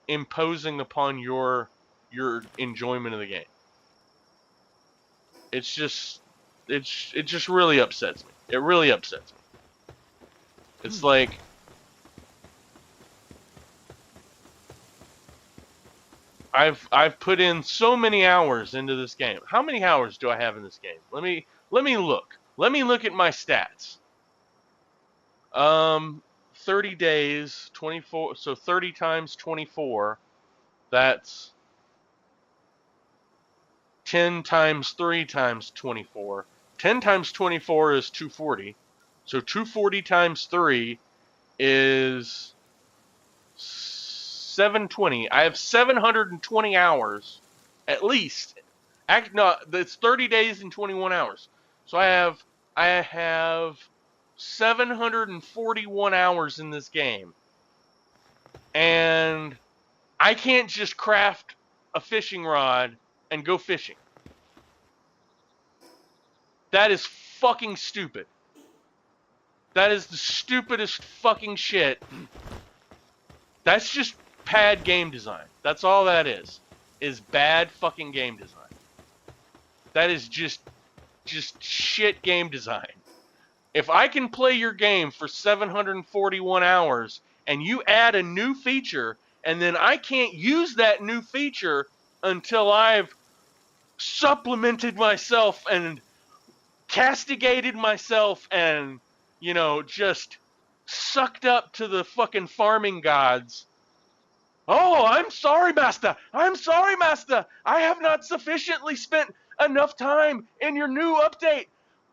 imposing upon your enjoyment of the game. It just really upsets me. It really upsets me. It's like, I've put in so many hours into this game. How many hours do I have in this game? Let me look. Let me look at my stats. 30 days, 24. So 30 times 24. That's 10 times 3 times 24. 10 times 24 is 240. So 240 times 3 is 720. I have 720 hours, at least. No, it's 30 days and 21 hours. So I have 741 hours in this game. And I can't just craft a fishing rod and go fishing. That is fucking stupid. That is the stupidest fucking shit. That's just bad game design. That's all that is bad fucking game design. That is just shit game design. If I can play your game for 741 hours and you add a new feature and then I can't use that new feature until I've supplemented myself and castigated myself and, just sucked up to the fucking farming gods. Oh, I'm sorry, Master. I'm sorry, Master. I have not sufficiently spent enough time in your new update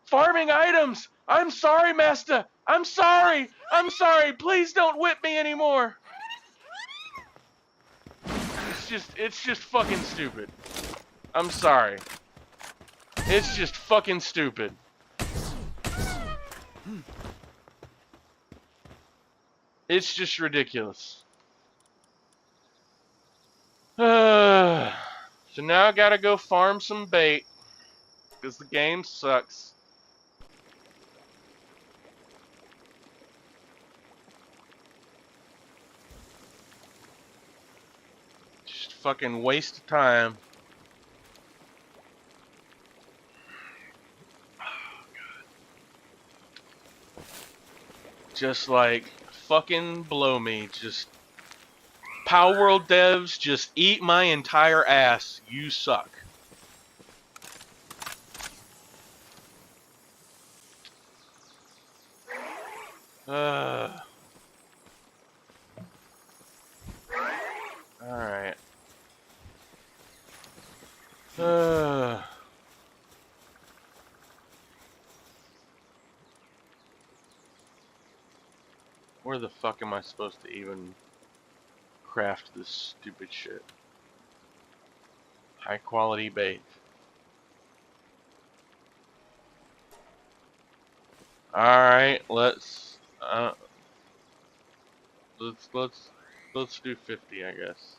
farming items. I'm sorry, Master. I'm sorry. I'm sorry. Please don't whip me anymore. It's just fucking stupid. I'm sorry. It's just fucking stupid. It's just ridiculous. So now I gotta go farm some bait because the game sucks. Just fucking waste of time. Just like fucking blow me. Just Palworld devs, just eat my entire ass. You suck. Alright. Where the fuck am I supposed to even craft this stupid shit? High quality bait. Alright, let's do 50, I guess.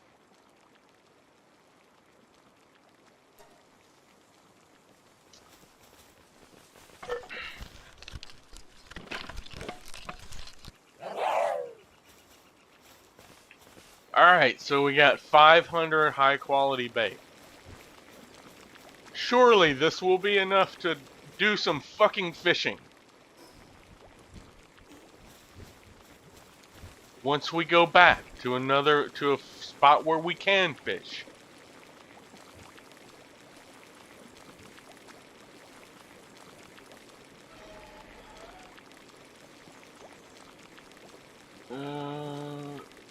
Alright, so we got 500 high quality bait. Surely this will be enough to do some fucking fishing. Once we go back to a spot where we can fish.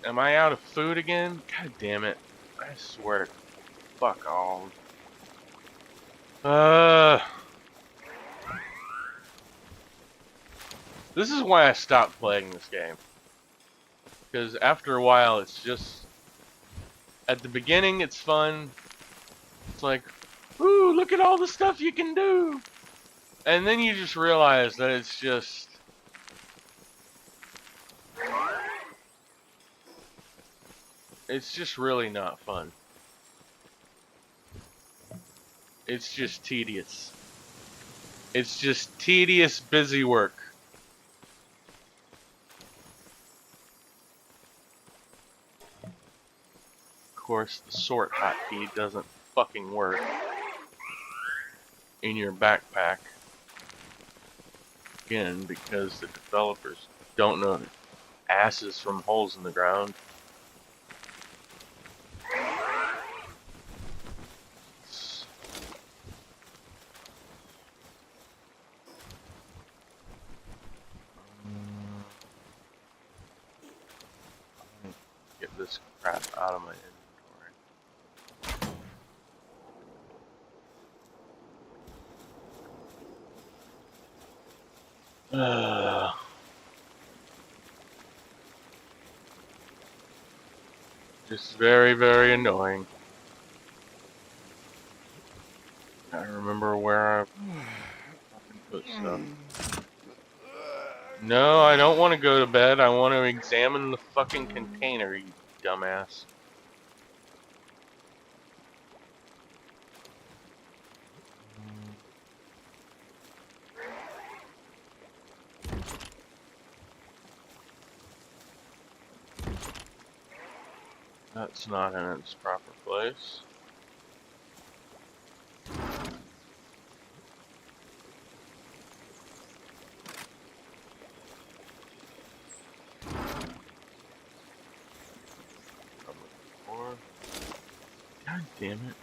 Am I out of food again? God damn it. I swear to fuck all. This is why I stopped playing this game. Because after a while, it's just... At the beginning, it's fun. It's like, ooh, look at all the stuff you can do! And then you just realize that it's just... It's just really not fun. It's just tedious. It's just tedious, busy work. Of course, the sort hotkey doesn't fucking work in your backpack. Again, because the developers don't know asses from holes in the ground. Get this crap out of my inventory. Just very, very annoying. I remember where I put stuff. No, I don't want to go to bed. I want to examine the fucking container, you dumbass. That's not in its proper place. God damn it.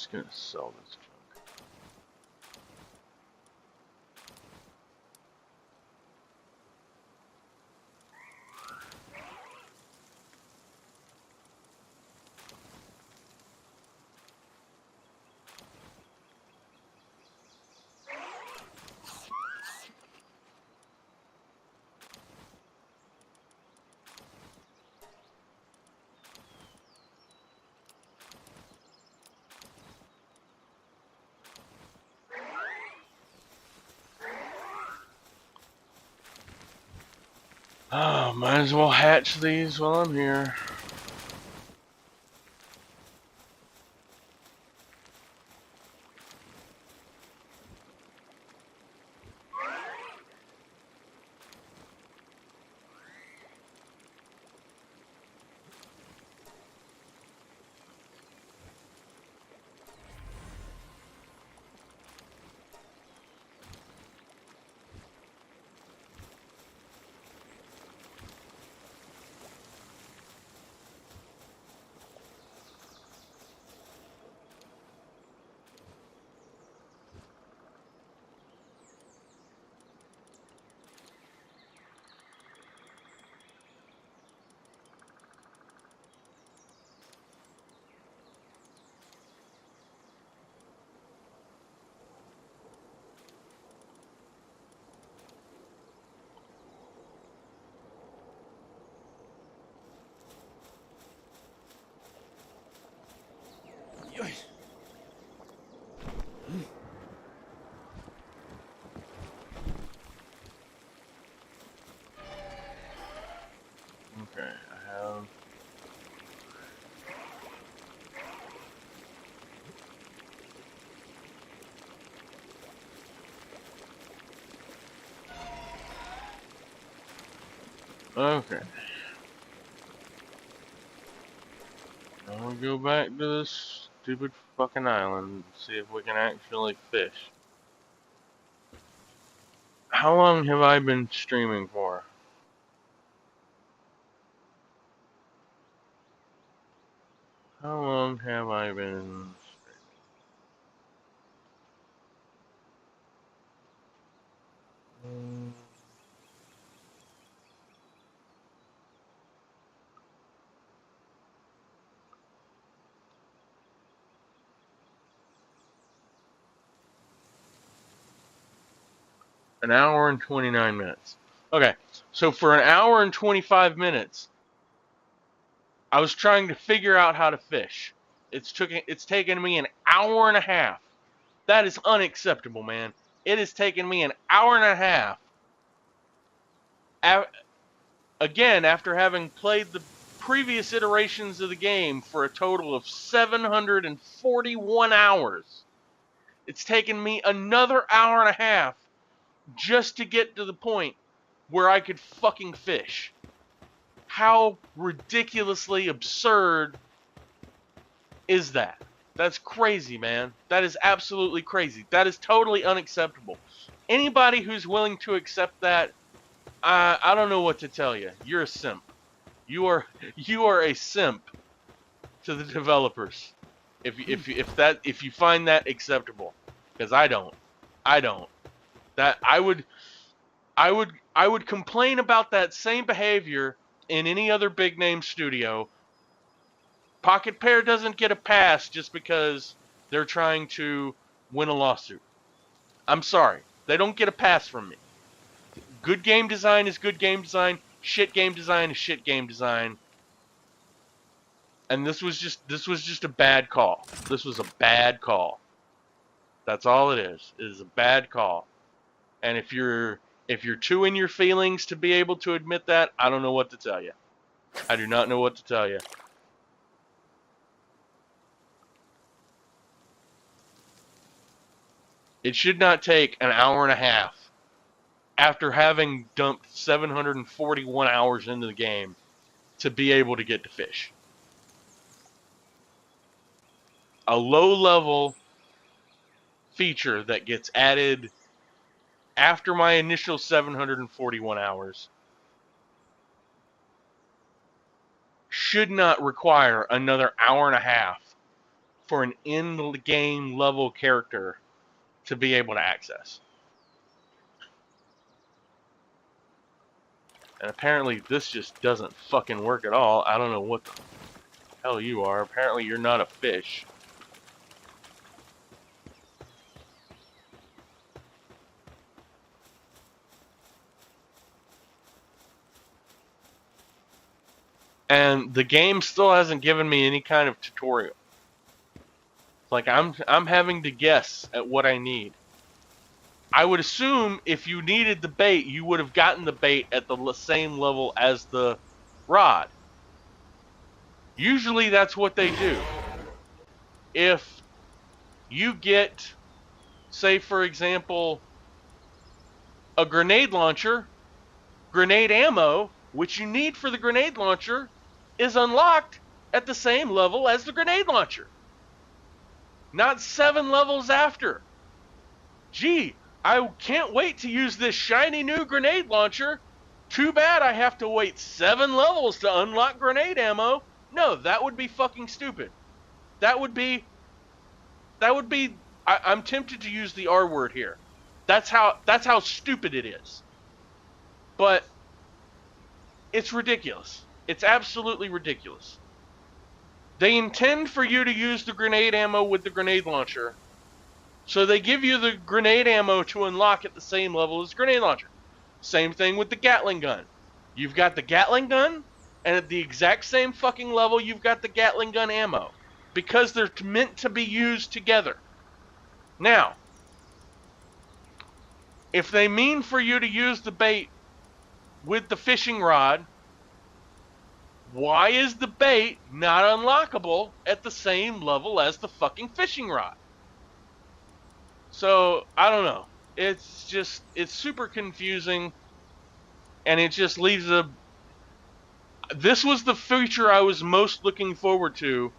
just gonna sell this junk. Oh, might as well hatch these while I'm here. Okay, I have. Okay. I'm gonna go back to this stupid fucking island and see if we can actually fish. How long have I been streaming for? How long have I been streaming? An hour and 29 minutes. Okay, so for an hour and 25 minutes, I was trying to figure out how to fish. It's taken me an hour and a half. That is unacceptable, man. It has taken me an hour and a half. Again, after having played the previous iterations of the game for a total of 741 hours, it's taken me another hour and a half just to get to the point where I could fucking fish. How ridiculously absurd is that? That's crazy, man. That is absolutely crazy. That is totally unacceptable. Anybody who's willing to accept that, I don't know what to tell you. You're a simp. You are a simp to the developers. If you find that acceptable, because I don't. That I would complain about that same behavior in any other big name studio. Pocket Pair doesn't get a pass just because they're trying to win a lawsuit. I'm sorry. They don't get a pass from me. Good game design is good game design. Shit game design is shit game design. And this was just a bad call. This was a bad call. That's all it is. It is a bad call. And if you're too in your feelings to be able to admit that, I don't know what to tell you. I do not know what to tell you. It should not take an hour and a half after having dumped 741 hours into the game to be able to get to fish. A low-level feature that gets added after my initial 741 hours should not require another hour and a half for an in-game level character to be able to access. And apparently this just doesn't fucking work at all. I don't know what the hell you are. Apparently you're not a fish. And the game still hasn't given me any kind of tutorial. Like I'm having to guess at what I need. I would assume if you needed the bait, you would have gotten the bait at the same level as the rod. Usually that's what they do. If you get, say for example, a grenade launcher, grenade ammo, which you need for the grenade launcher, is unlocked at the same level as the grenade launcher. Not 7 levels after. Gee, I can't wait to use this shiny new grenade launcher. Too bad I have to wait 7 levels to unlock grenade ammo. No, that would be fucking stupid. That would be, I'm tempted to use the R word here. That's how stupid it is. But it's ridiculous. It's absolutely ridiculous. They intend for you to use the grenade ammo with the grenade launcher. So they give you the grenade ammo to unlock at the same level as grenade launcher. Same thing with the Gatling gun. You've got the Gatling gun, and at the exact same fucking level, you've got the Gatling gun ammo. Because they're meant to be used together. Now, if they mean for you to use the bait with the fishing rod, why is the bait not unlockable at the same level as the fucking fishing rod? So, I don't know. It's super confusing, and it just leaves a... This was the feature I was most looking forward to,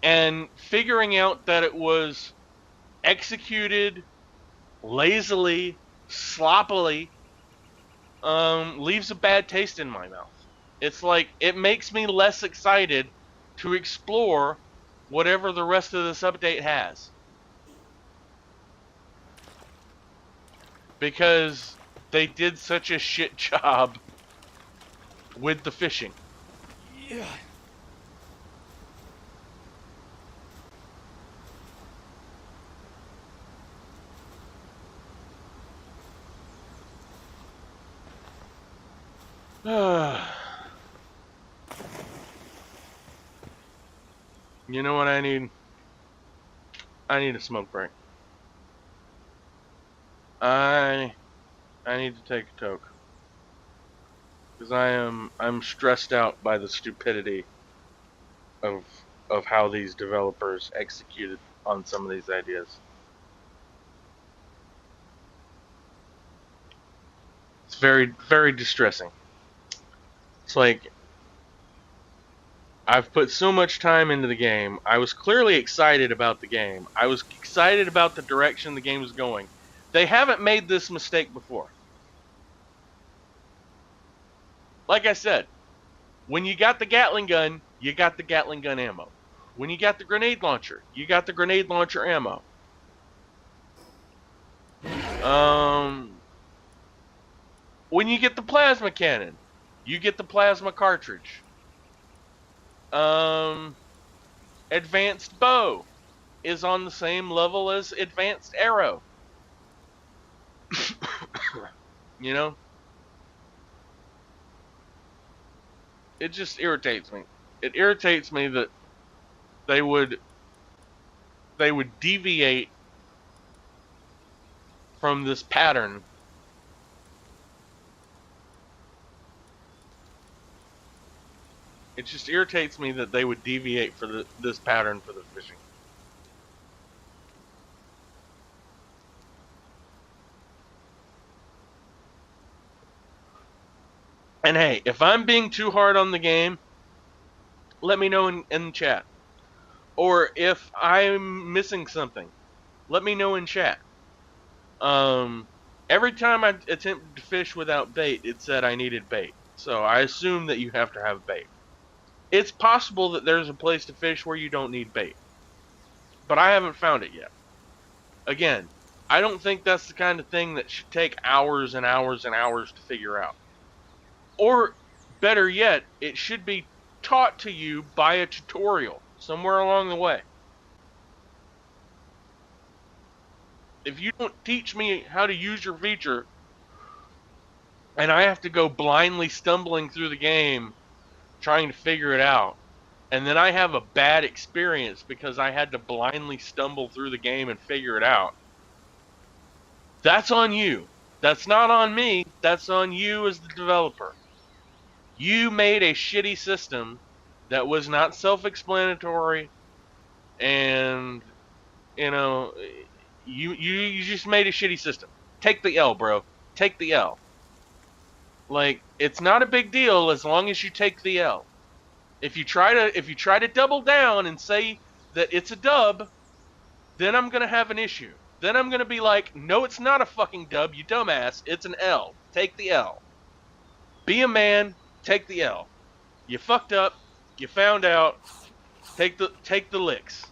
and figuring out that it was executed lazily, sloppily, leaves a bad taste in my mouth. It's like, it makes me less excited to explore whatever the rest of this update has. Because they did such a shit job with the fishing. Yeah. You know what I need? I need a smoke break. I need to take a toke. Because I'm stressed out by the stupidity of how these developers executed on some of these ideas. It's very, very distressing. It's like, I've put so much time into the game. I was clearly excited about the game. I was excited about the direction the game was going. They haven't made this mistake before. Like I said, when you got the Gatling gun, you got the Gatling gun ammo. When you got the grenade launcher, you got the grenade launcher ammo. When you get the plasma cannon, you get the plasma cartridge. Advanced bow is on the same level as advanced arrow. You know? It just irritates me. It irritates me that they would deviate from this pattern. It just irritates me that they would deviate for this pattern for the fishing. And hey, if I'm being too hard on the game, let me know in chat. Or if I'm missing something, let me know in chat. Every time I attempted to fish without bait, it said I needed bait. So I assume that you have to have bait. It's possible that there's a place to fish where you don't need bait. but I haven't found it yet. Again, I don't think that's the kind of thing that should take hours and hours and hours to figure out. Or, better yet, it should be taught to you by a tutorial somewhere along the way. If you don't teach me how to use your feature, and I have to go blindly stumbling through the game trying to figure it out, and then I have a bad experience because I had to blindly stumble through the game and figure it out, that's on you. That's not on me. That's on you as the developer. You made a shitty system that was not self-explanatory, and you just made a shitty system. Take the L, bro. Take the L. Like, it's not a big deal as long as you take the L. If you try to double down and say that it's a dub, then I'm gonna have an issue. Then I'm gonna be like, no, it's not a fucking dub, you dumbass. It's an L. Take the L. Be a man. Take the L. You fucked up. You found out. Take the licks.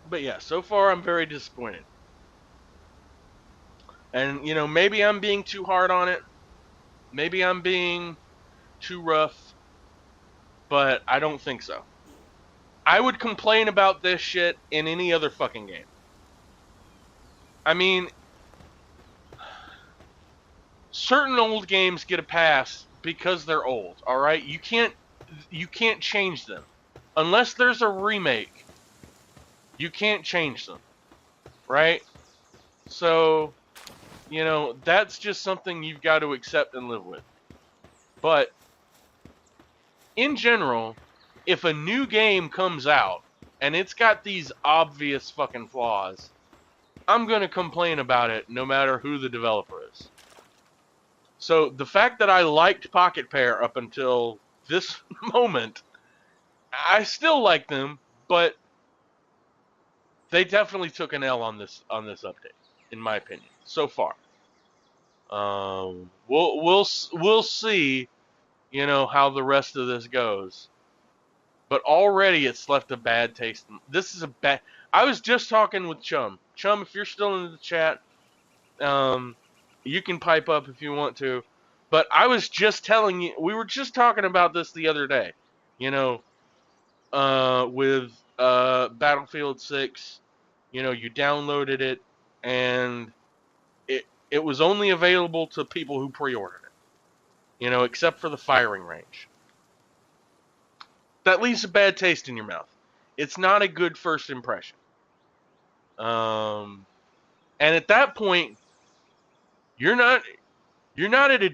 But yeah, so far I'm very disappointed. And maybe I'm being too hard on it. Maybe I'm being too rough. But I don't think so. I would complain about this shit in any other fucking game. I mean, certain old games get a pass because they're old, alright? You can't change them. Unless there's a remake, you can't change them. Right? So, that's just something you've got to accept and live with. But, in general, if a new game comes out and it's got these obvious fucking flaws, I'm going to complain about it no matter who the developer is. So the fact that I liked Pocket Pair up until this moment, I still like them, but they definitely took an L on this update, in my opinion, so far. We'll see, how the rest of this goes. But already it's left a bad taste. This is a bad. I was just talking with Chum. Chum, if you're still in the chat, you can pipe up if you want to. But I was just telling you, we were just talking about this the other day. With Battlefield 6, you downloaded it, and it was only available to people who pre-ordered it. Except for the firing range. That leaves a bad taste in your mouth. It's not a good first impression. And at that point, you're not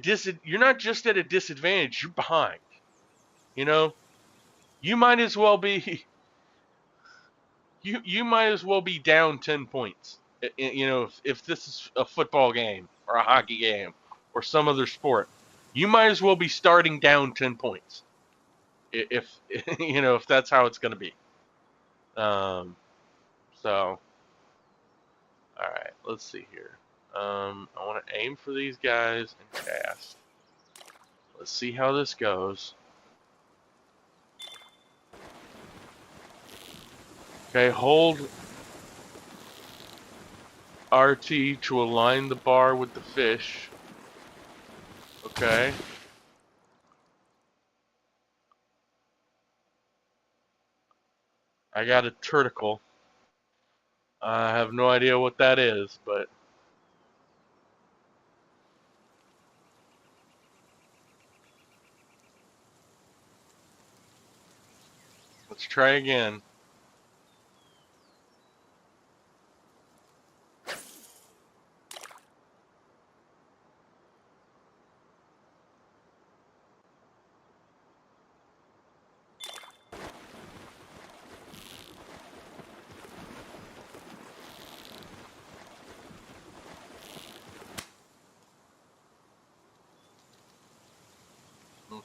just at a disadvantage. You're behind. You might as well be. You might as well be down 10 points. If this is a football game or a hockey game or some other sport, you might as well be starting down 10 points. If that's how it's going to be. So, all right, let's see here. I want to aim for these guys and cast. Let's see how this goes. Okay, hold RT to align the bar with the fish. Okay. I got a turticle. I have no idea what that is, but let's try again.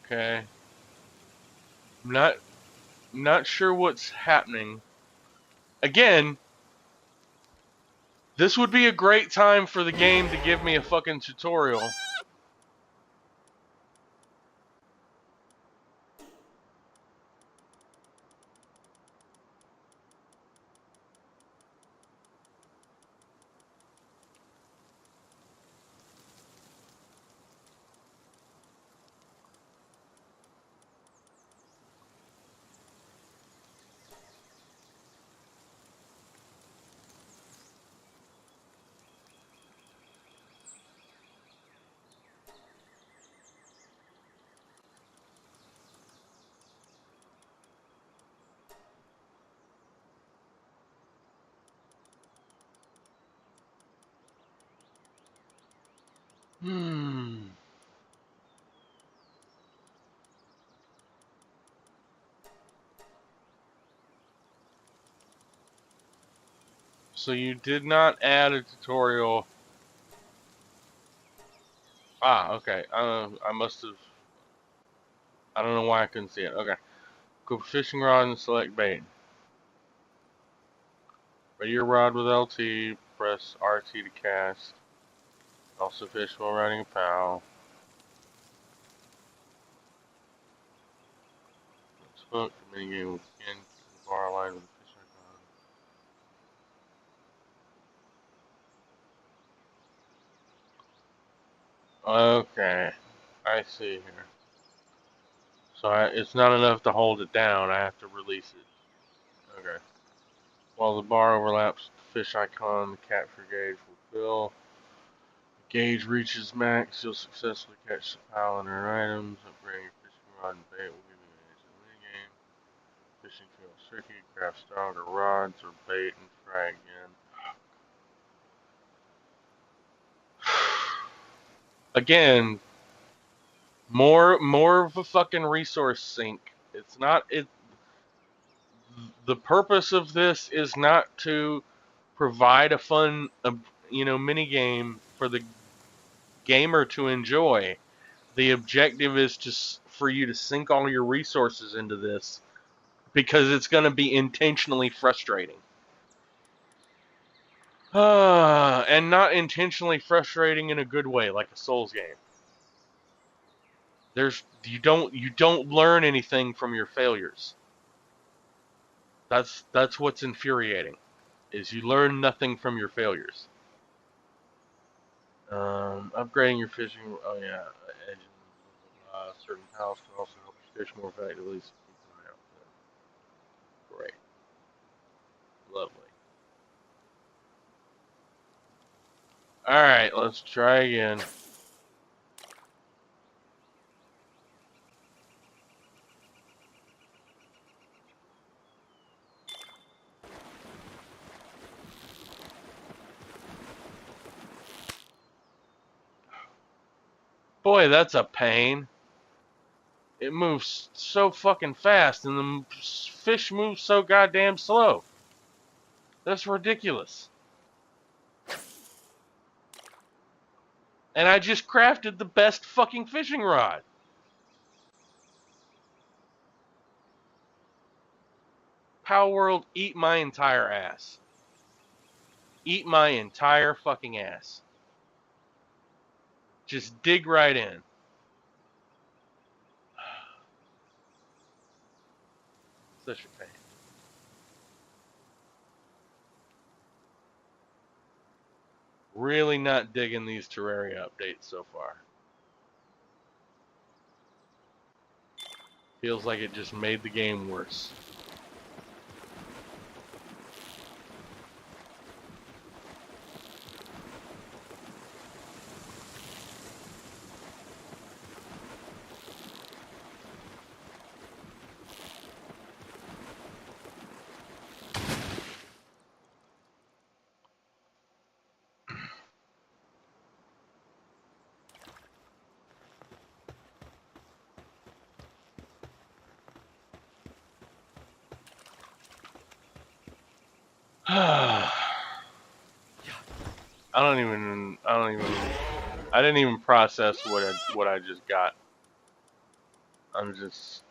Okay. Not sure what's happening. Again, this would be a great time for the game to give me a fucking tutorial. Hmm. So you did not add a tutorial. Ah, okay. I must have. I don't know why I couldn't see it. Okay. Go fishing rod and select bait. Ready your rod with LT. Press RT to cast. Also fish while riding a POW. Let's hook the minigame with skin. Keep the bar aligned with the fish icon. Okay. I see here. So it's not enough to hold it down. I have to release it. Okay. While the bar overlaps the fish icon, the capture gauge will fill. The gauge reaches max, you'll successfully catch the pile and earn items. Upgrading your fishing rod and bait will give you an edge in the minigame. Fishing feels tricky, craft stronger rods or bait and try again. Again, more of a fucking resource sink. It's not it. The purpose of this is not to provide a fun, mini game for the gamer to enjoy. The objective is for you to sink all your resources into this because it's going to be intentionally frustrating. And not intentionally frustrating in a good way, like a Souls game. You don't learn anything from your failures. That's what's infuriating, is you learn nothing from your failures. Upgrading your fishing. Oh yeah, edges. Certain pals can also help you fish more effectively. So keep an eye out for them. Great, lovely. All right, let's try again. Boy, that's a pain. It moves so fucking fast, and the fish moves so goddamn slow. That's ridiculous. And I just crafted the best fucking fishing rod. Palworld, eat my entire ass. Eat my entire fucking ass. Just dig right in. Such a pain. Really not digging these Terraria updates so far. Feels like it just made the game worse. I didn't even process what I just got. I'm just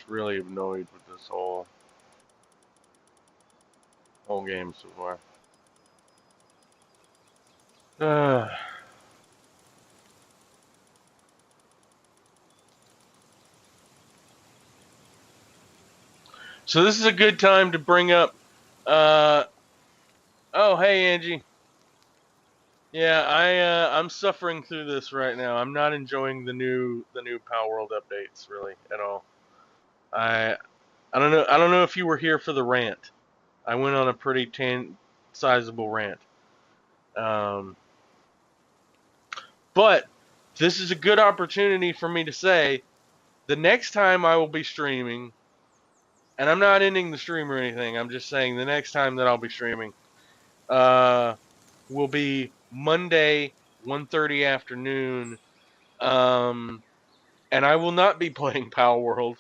really annoyed with this whole game so far. So this is a good time to bring up. Oh, hey Angie. Yeah, I'm suffering through this right now. I'm not enjoying the new Palworld updates really at all. I I don't know if you were here for the rant. I went on a pretty sizable rant. Um, but this is a good opportunity for me to say the next time I will be streaming, and I'm not ending the stream or anything. I'm just saying the next time that I'll be streaming, uh, will be Monday, 1:30 afternoon. Um, and I will not be playing Palworld.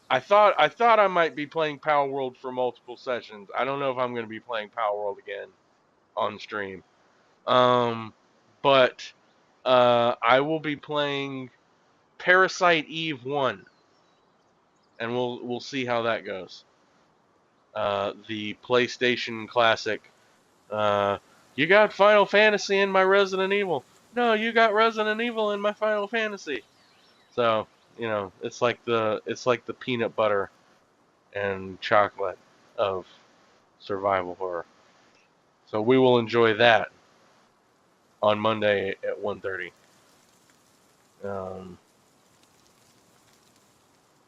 I thought I might be playing Palworld for multiple sessions. I don't know if I'm going to be playing Palworld again on stream. Um, but I will be playing Parasite Eve 1, and we'll see how that goes. The PlayStation Classic. Uh, you got Final Fantasy in my Resident Evil. No, you got Resident Evil in my Final Fantasy. So it's like the peanut butter and chocolate of survival horror. So we will enjoy that on Monday at 1:30. Um,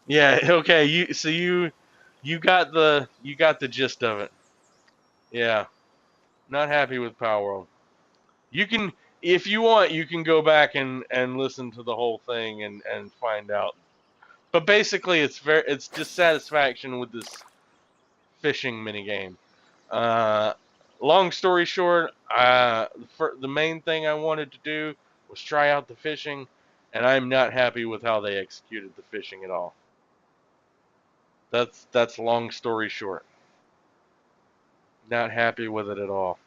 yeah, okay. You got the gist of it. Yeah, not happy with Power World. You can, if you want, you can go back and listen to the whole thing and find out. But basically, it's dissatisfaction with this fishing minigame. Uh, Long story short, the main thing I wanted to do was try out the fishing, and I'm not happy with how they executed the fishing at all. That's long story short. Not happy with it at all.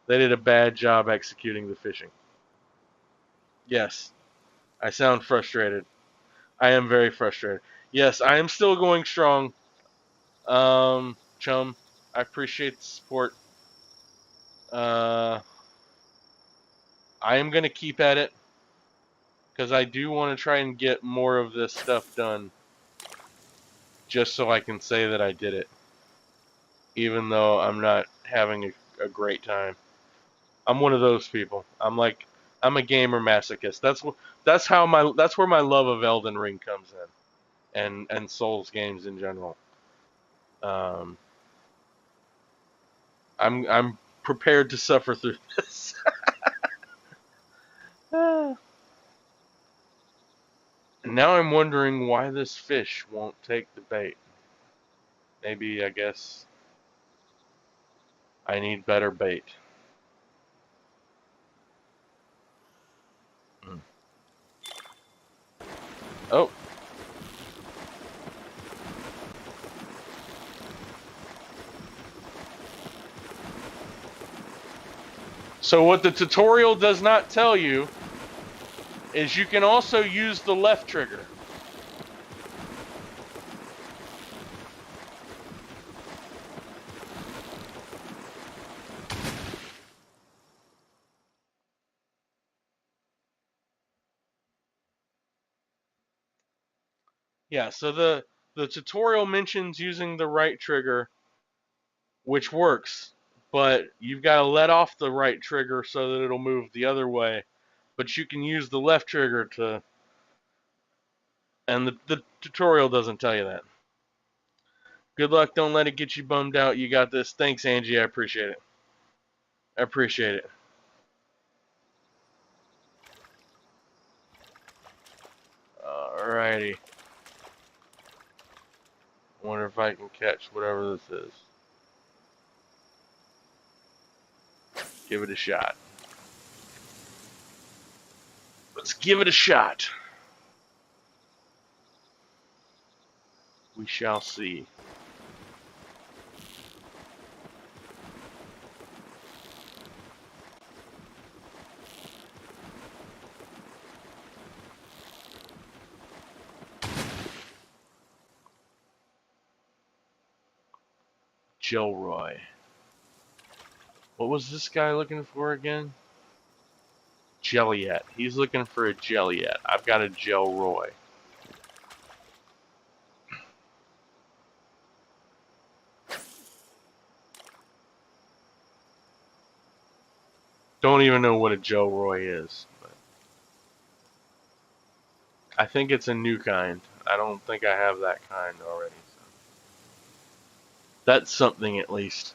They did a bad job executing the fishing. Yes, I sound frustrated. I am very frustrated. Yes, I am still going strong. Chum, I appreciate the support. Uh, I am gonna keep at it because I do want to try and get more of this stuff done, just so I can say that I did it, even though I'm not having a great time. I'm one of those people. I'm a gamer masochist. That's where my love of Elden Ring comes in, and Souls games in general. Um, I'm prepared to suffer through this. Now I'm wondering why this fish won't take the bait. Maybe, I guess I need better bait. Mm. Oh, so what the tutorial does not tell you is you can also use the left trigger. Yeah, so the tutorial mentions using the right trigger, which works, but you've got to let off the right trigger so that it'll move the other way. But you can use the left trigger to, and the tutorial doesn't tell you that. Good luck. Don't let it get you bummed out. You got this. Thanks, Angie. I appreciate it. I appreciate it. Alrighty. Wonder if I can catch whatever this is. Give it a shot. Let's give it a shot. We shall see. Gilroy. What was this guy looking for again? Jelliet. He's looking for a Jelliet. I've got a Gelroy. Don't even know what a Gelroy is. But I think it's a new kind. I don't think I have that kind already. So. That's something at least.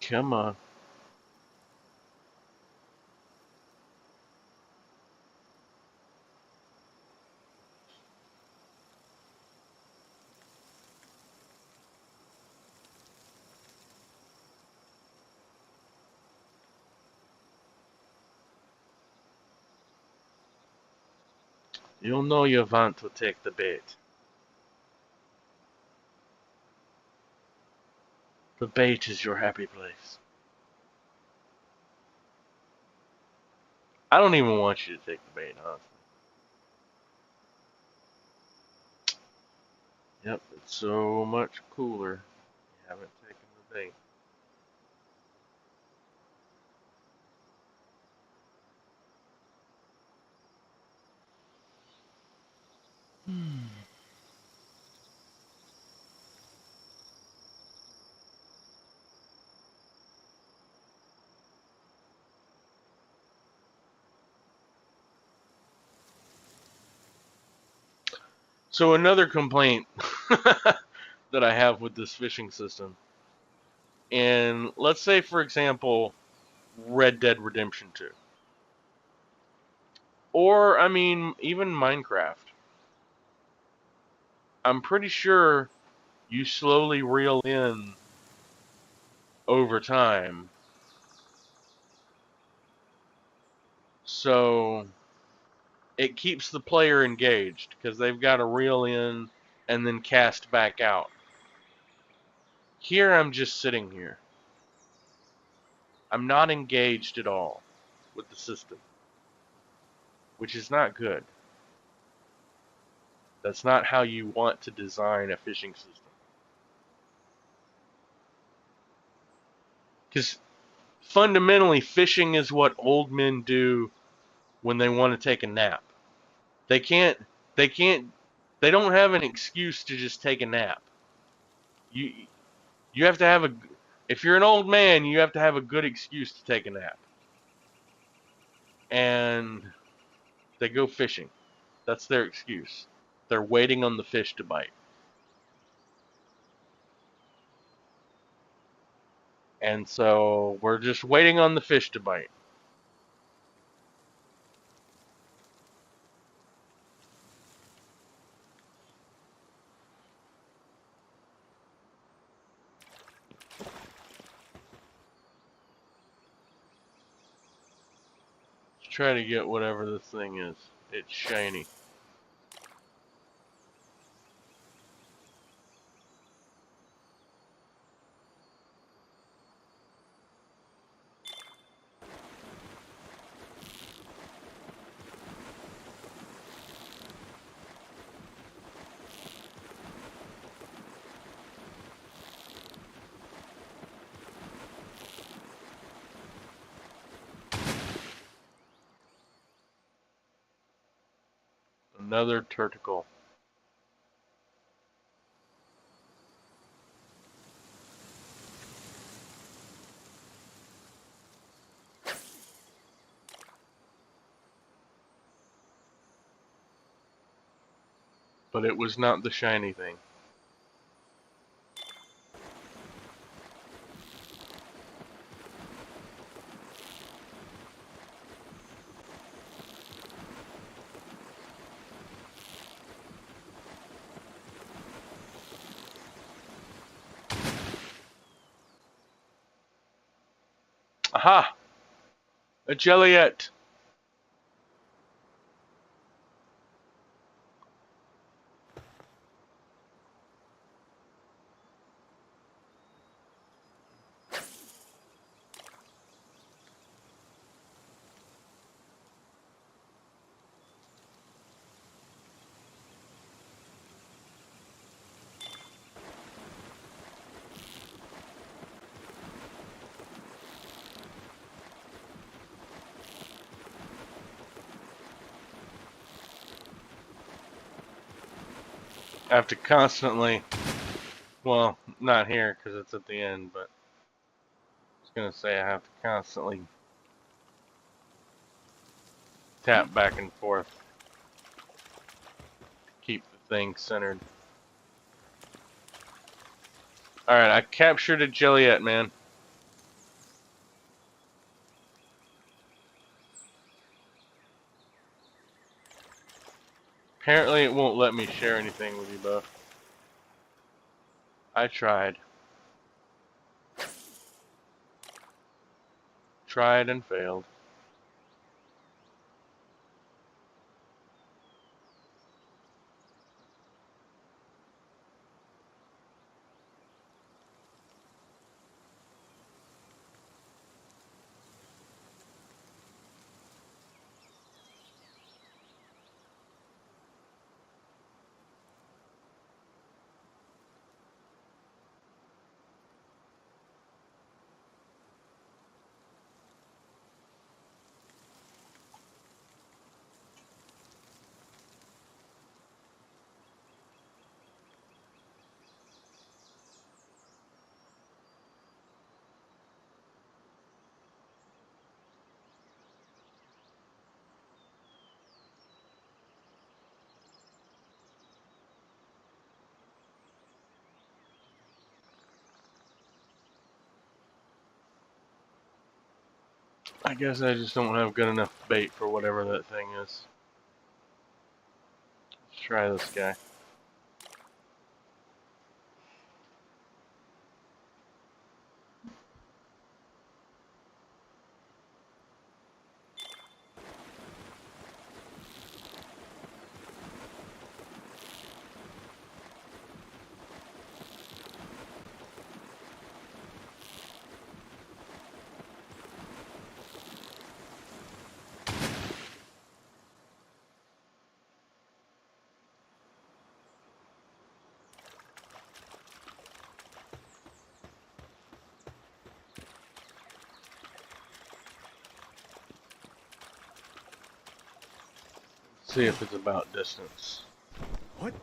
Come on. You'll know you want to take the bait. The bait is your happy place. I don't even want you to take the bait, honestly. Yep, it's so much cooler. You haven't taken the bait. So another complaint that I have with this fishing system, and let's say for example, Red Dead Redemption 2, or I mean even Minecraft. I'm pretty sure you slowly reel in over time. So it keeps the player engaged because they've got to reel in and then cast back out. Here I'm just sitting here. I'm not engaged at all with the system, which is not good. That's not how you want to design a fishing system. Because fundamentally, fishing is what old men do when they want to take a nap. They can't, they can't, they don't have an excuse to just take a nap. You, you have to have if you're an old man, you have to have a good excuse to take a nap. And they go fishing. That's their excuse. They're waiting on the fish to bite. And so we're just waiting on the fish to bite. Let's try to get whatever this thing is. It's shiny. Another tentacle. But it was not the shiny thing. Aha! A jellyette! I have to constantly, well, not here because it's at the end, but I was going to say I have to constantly tap back and forth to keep the thing centered. Alright, I captured a jellyette, man. Apparently it won't let me share anything with you both. I tried. Tried and failed. I guess I just don't have good enough bait for whatever that thing is. Let's try this guy. See if it's about distance. What?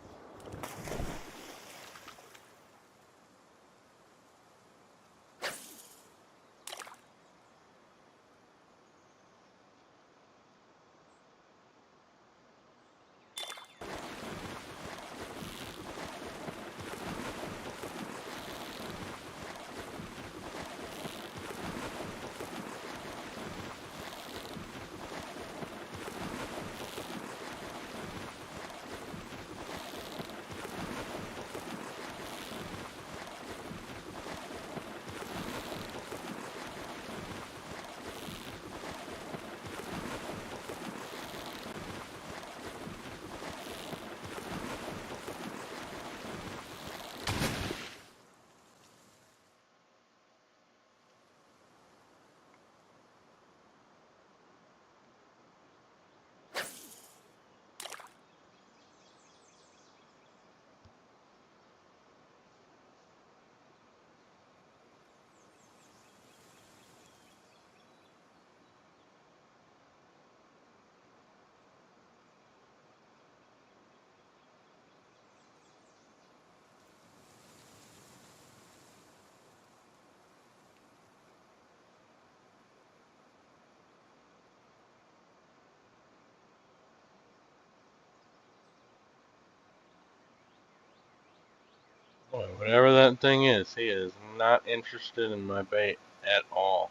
Boy, whatever that thing is, he is not interested in my bait at all.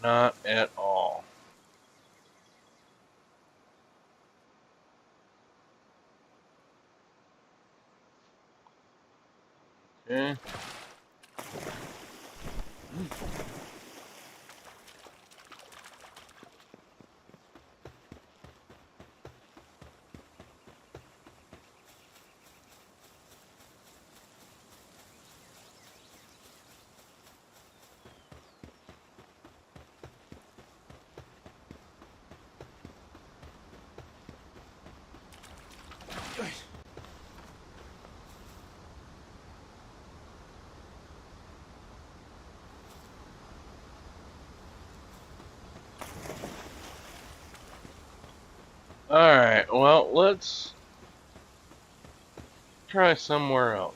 Not at all. Okay. Alright, well, let's try somewhere else.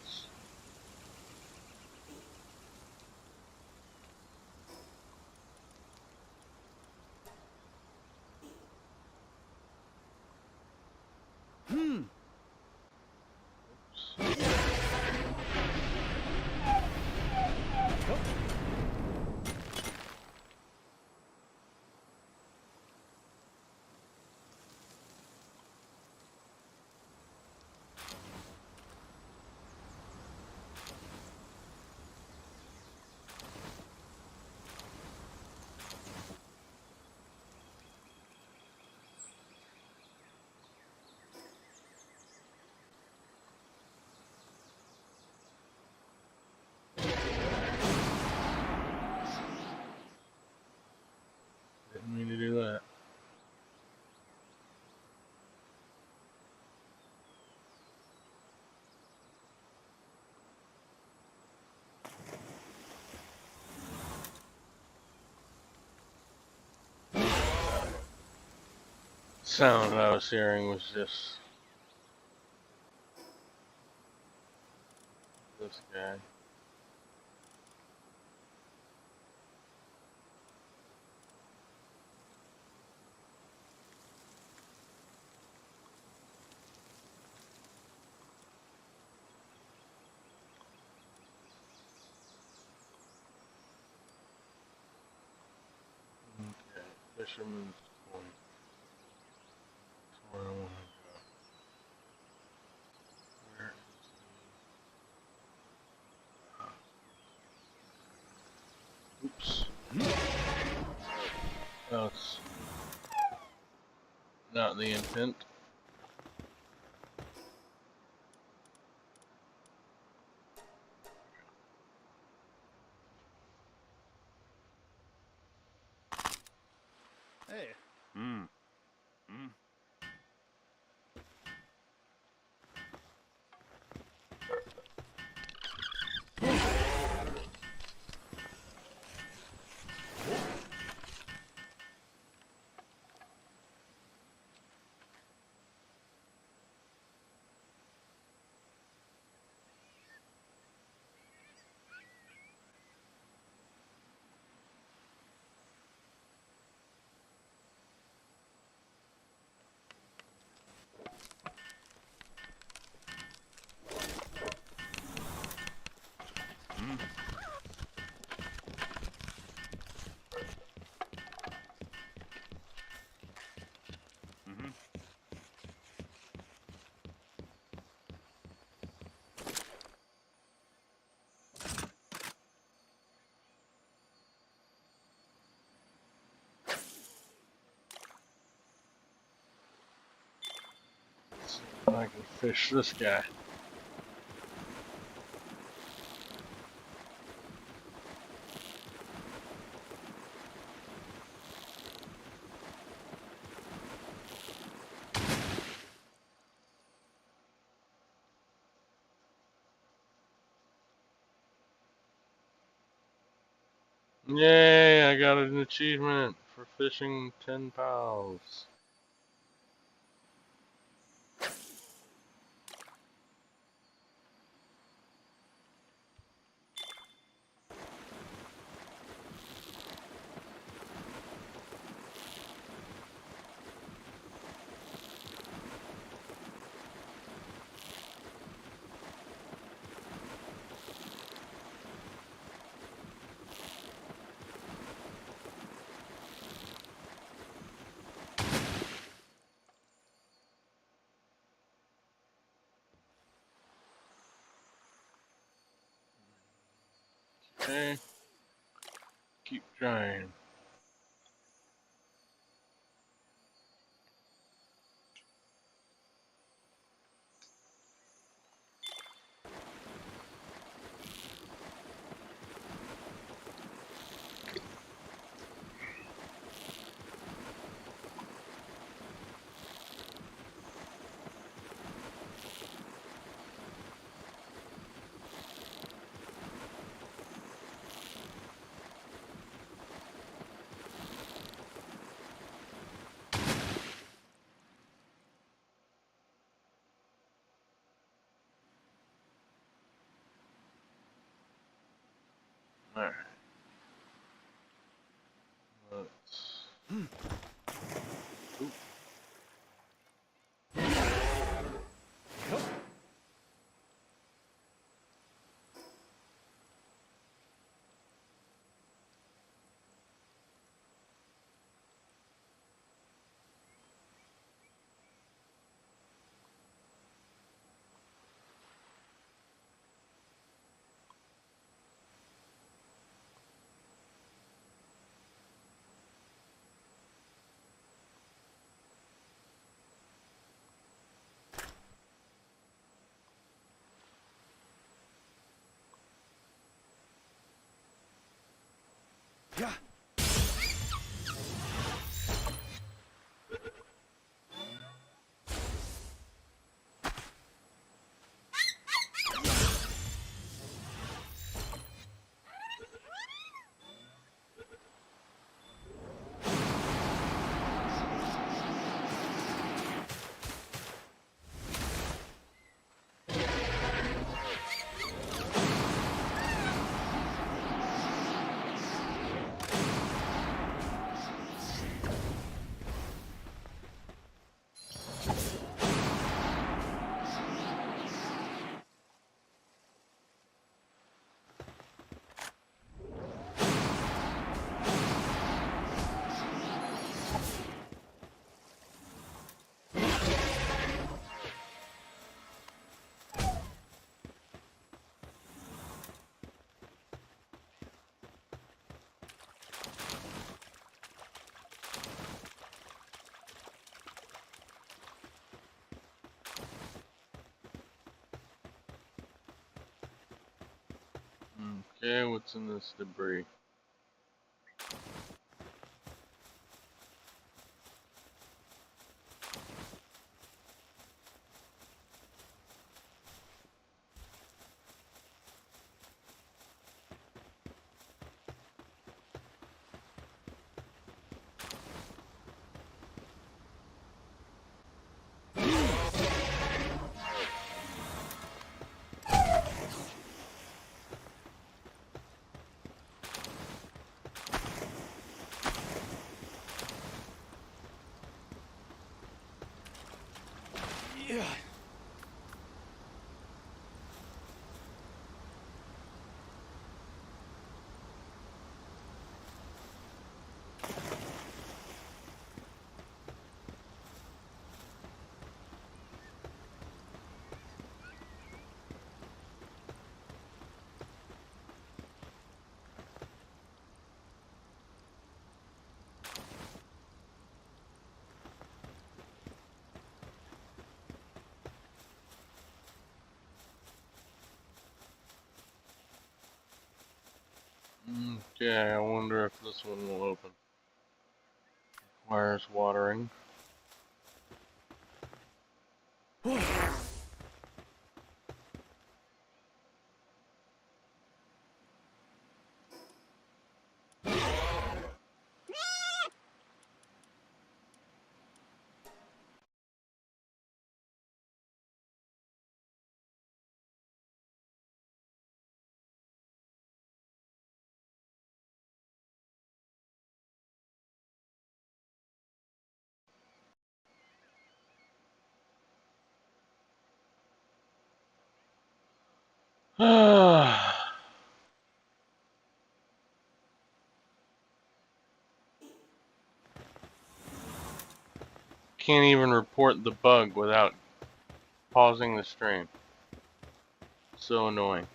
sound I was hearing was just this guy. Okay, Fisherman's Point. That's where I want to go. Where is the... Oops. That's not the intent. Hey. Hmm. Hmm. Mm-hmm. Let's see if I can fish this guy. Yay, I got an achievement for fishing 10 pals. Okay, keep trying. Alright. Let's... Ooh. Okay, what's in this debris? Yeah. Okay, I wonder if this one will open. Requires watering. Can't even report the bug without pausing the stream. So annoying.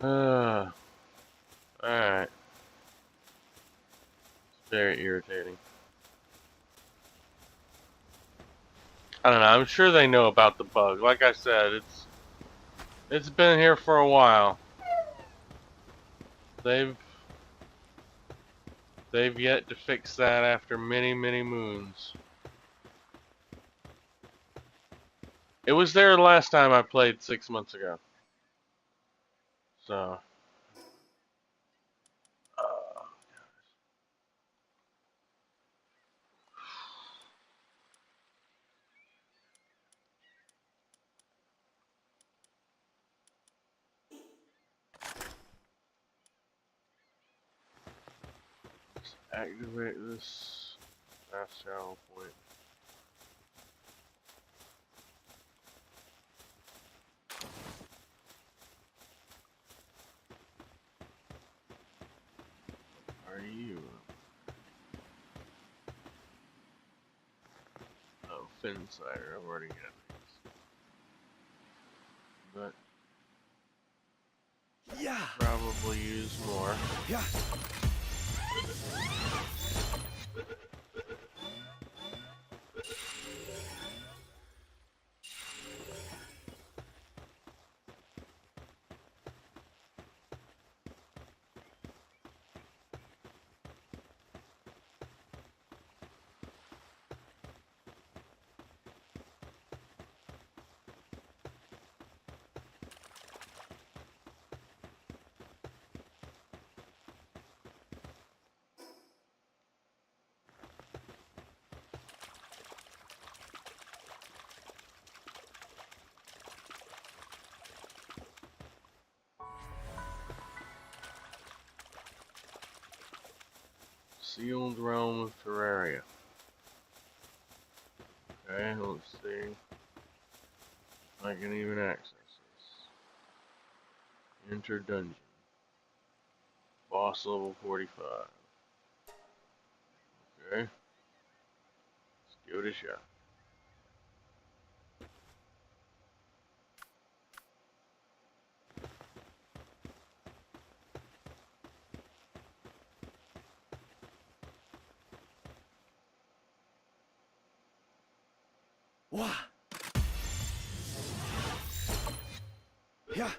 Alright. It's very irritating. I don't know, I'm sure they know about the bug. Like I said, it's been here for a while. They've yet to fix that after many, many moons. It was there last time I played 6 months ago. So activate this fast travel point. Are you? Oh, fin cider. I've already got these. But Yeah. probably use more. Yeah. Sealed realm of Terraria. Okay, let's see if I can even access this. Enter dungeon. Boss level 45. Okay. Let's give it a shot. Wah. Yeah.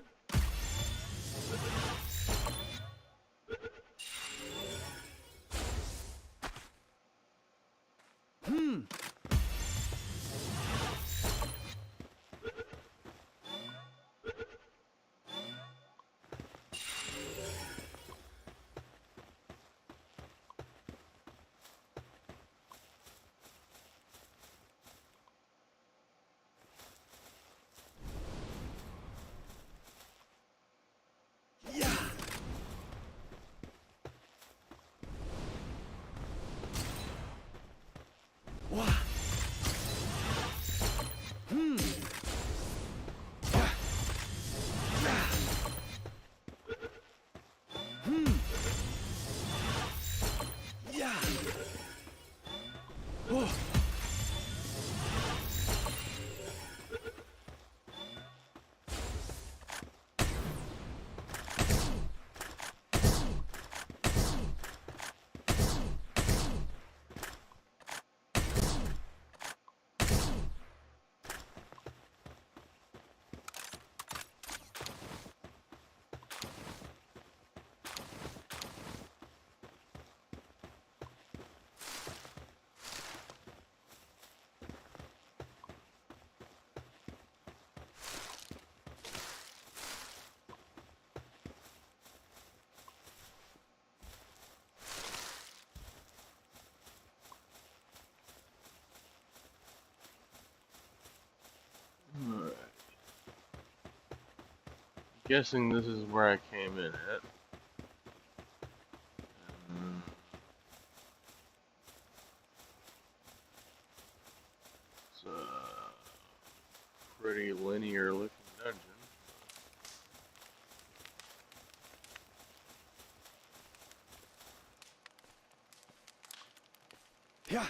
Guessing this is where I came in at. Um, it's a pretty linear looking dungeon. Yeah.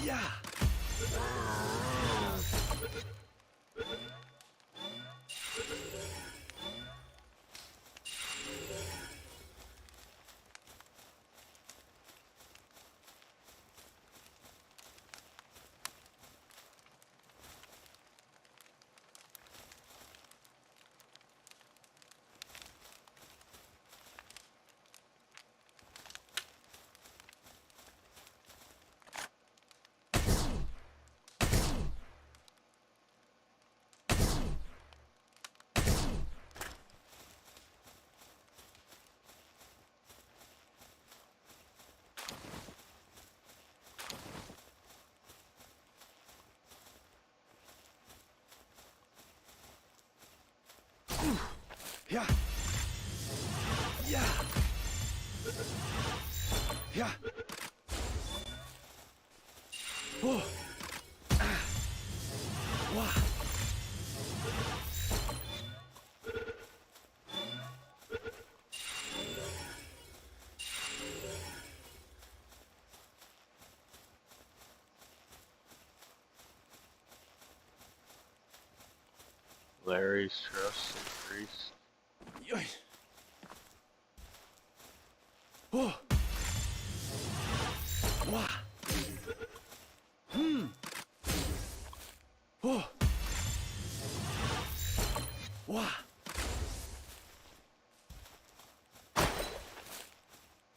Yeah. Yeah. Yeah. Yeah. Oh. Ah. Wah. Larry's trust increased. Yoy. Oh. Wah. Hmm. Oh. Wah.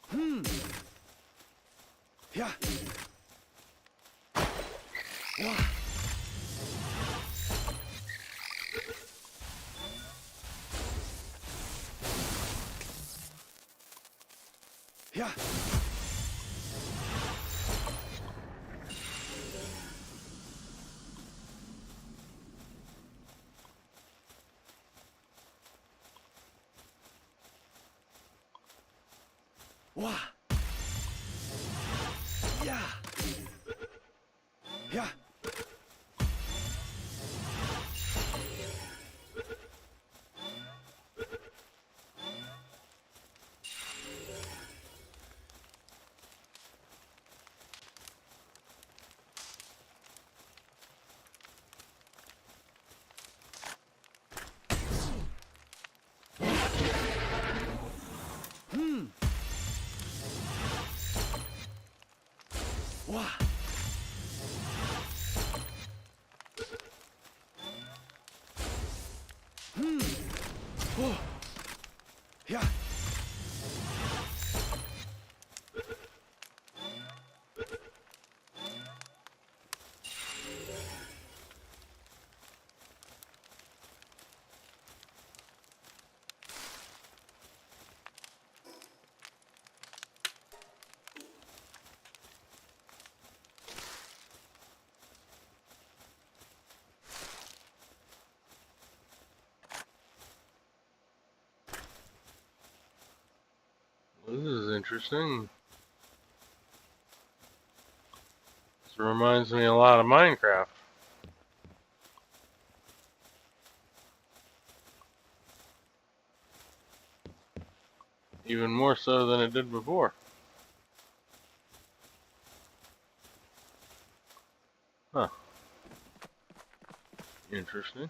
Hmm. Yeah. Wah. Yeah. Wah. Yeah. Yeah. Hmm. Wah. Hmm. Oh. Yeah. This is interesting. This reminds me a lot of Minecraft. Even more so than it did before. Huh. Interesting.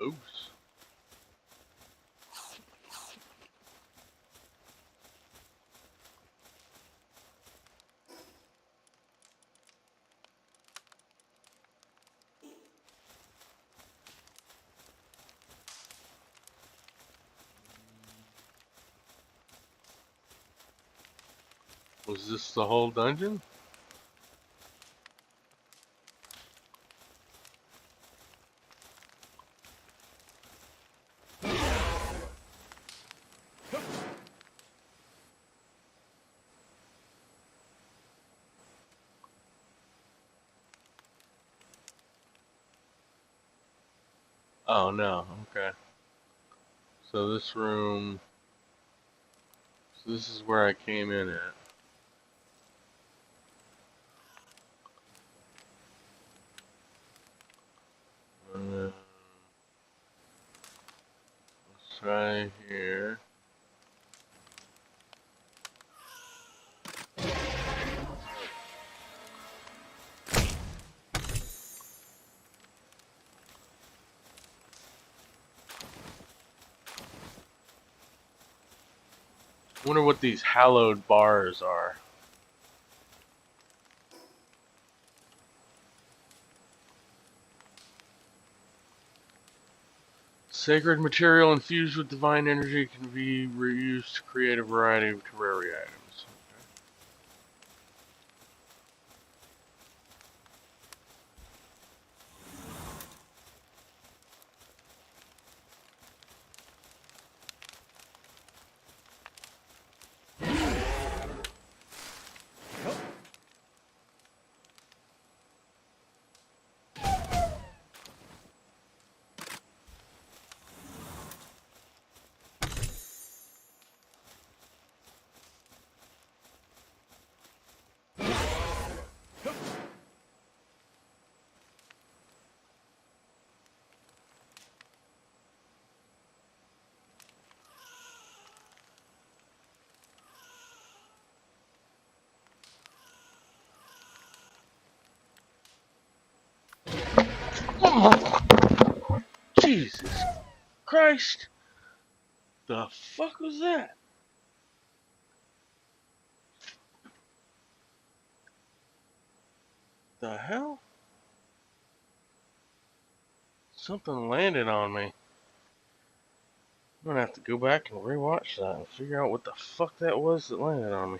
Oops. Was this the whole dungeon? Oh no, okay. So this room, so this is where I came in at. And then, let's try here. Wonder what these hallowed bars are. Sacred material infused with divine energy can be reused to create a variety of terraria items. Oh, Jesus Christ! The fuck was that? The hell? Something landed on me. I'm gonna have to go back and rewatch that and figure out what the fuck that was that landed on me.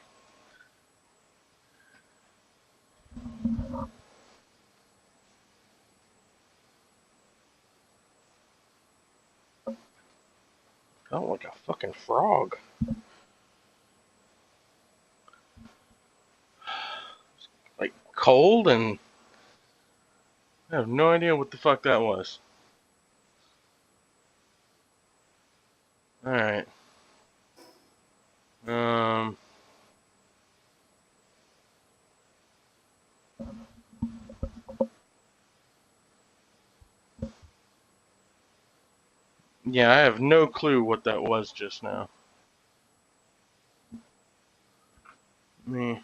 Felt like a fucking frog. Like cold, and I have no idea what the fuck that was. Alright. Yeah, I have no clue what that was just now. Me.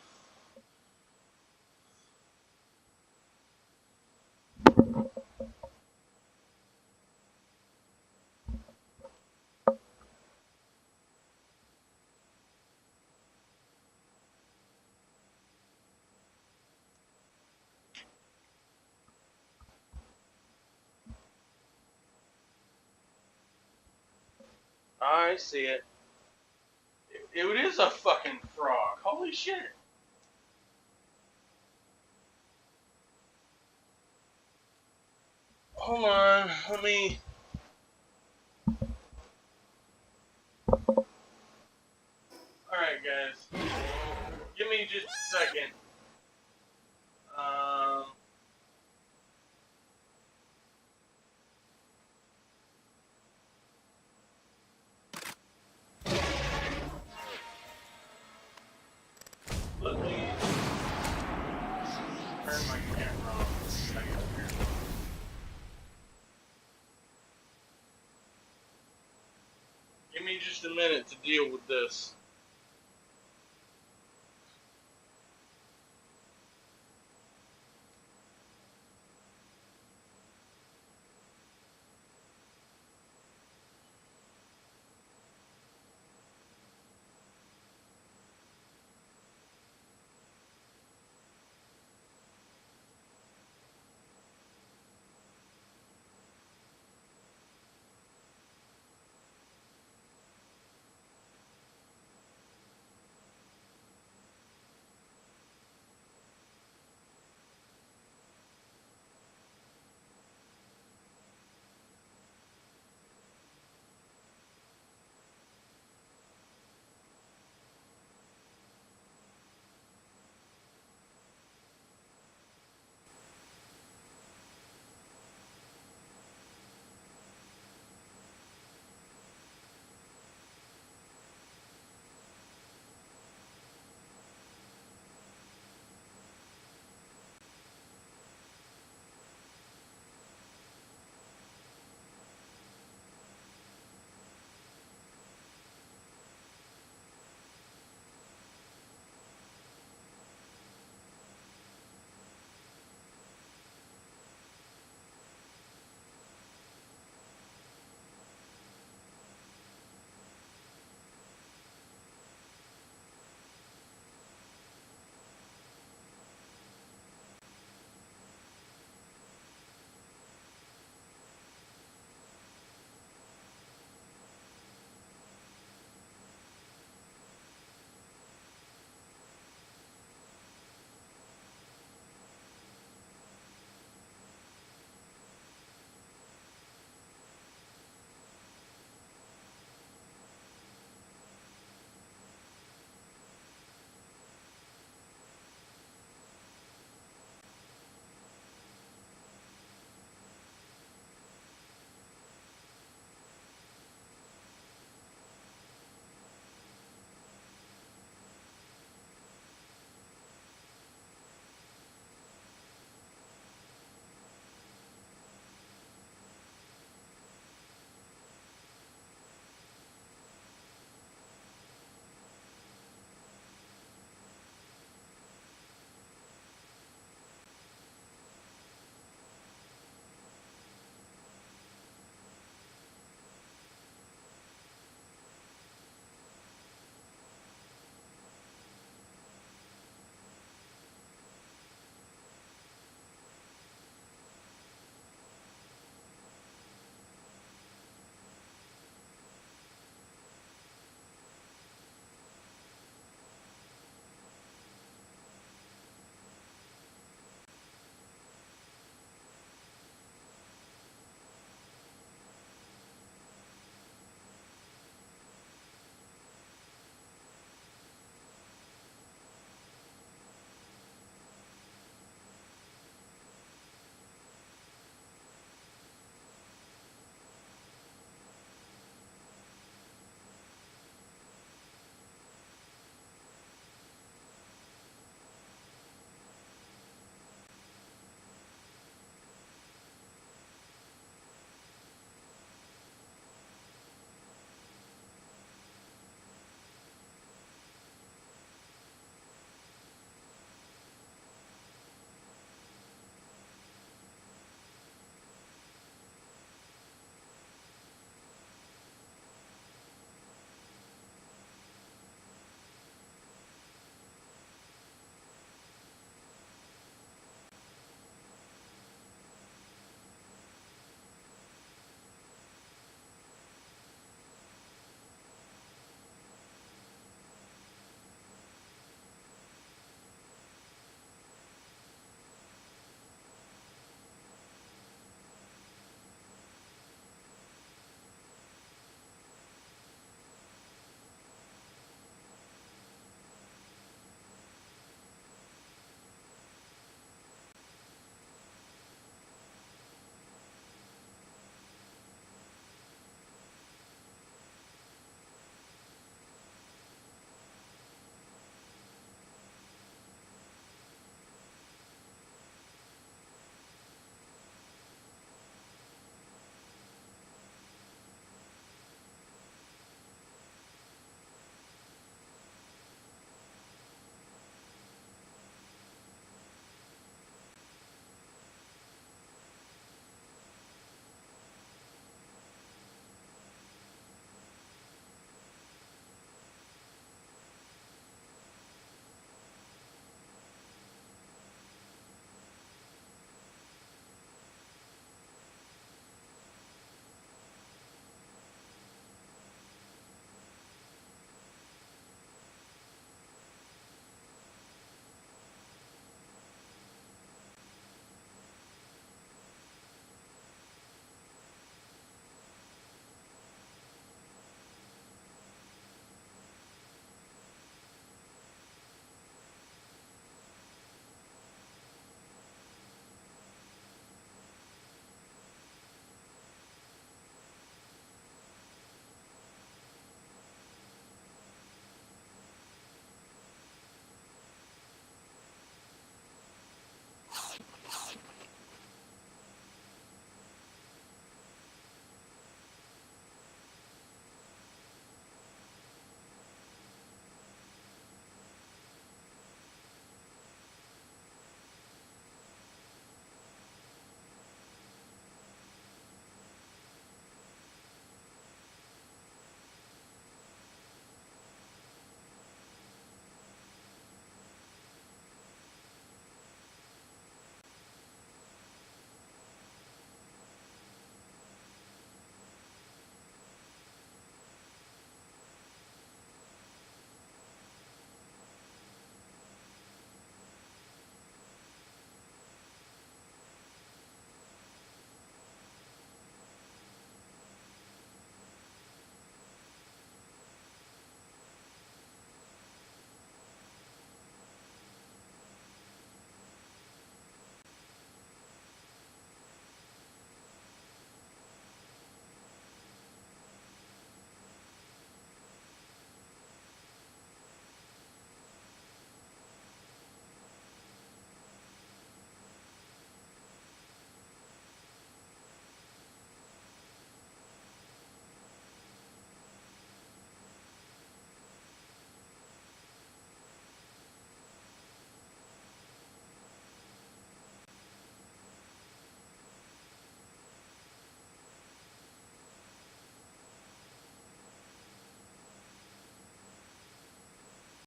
I see it. It is a fucking frog. Holy shit. Hold on, let me. Alright, guys. Give me just a second. Um. Let me turn my camera on for a second here. Give me just a minute to deal with this.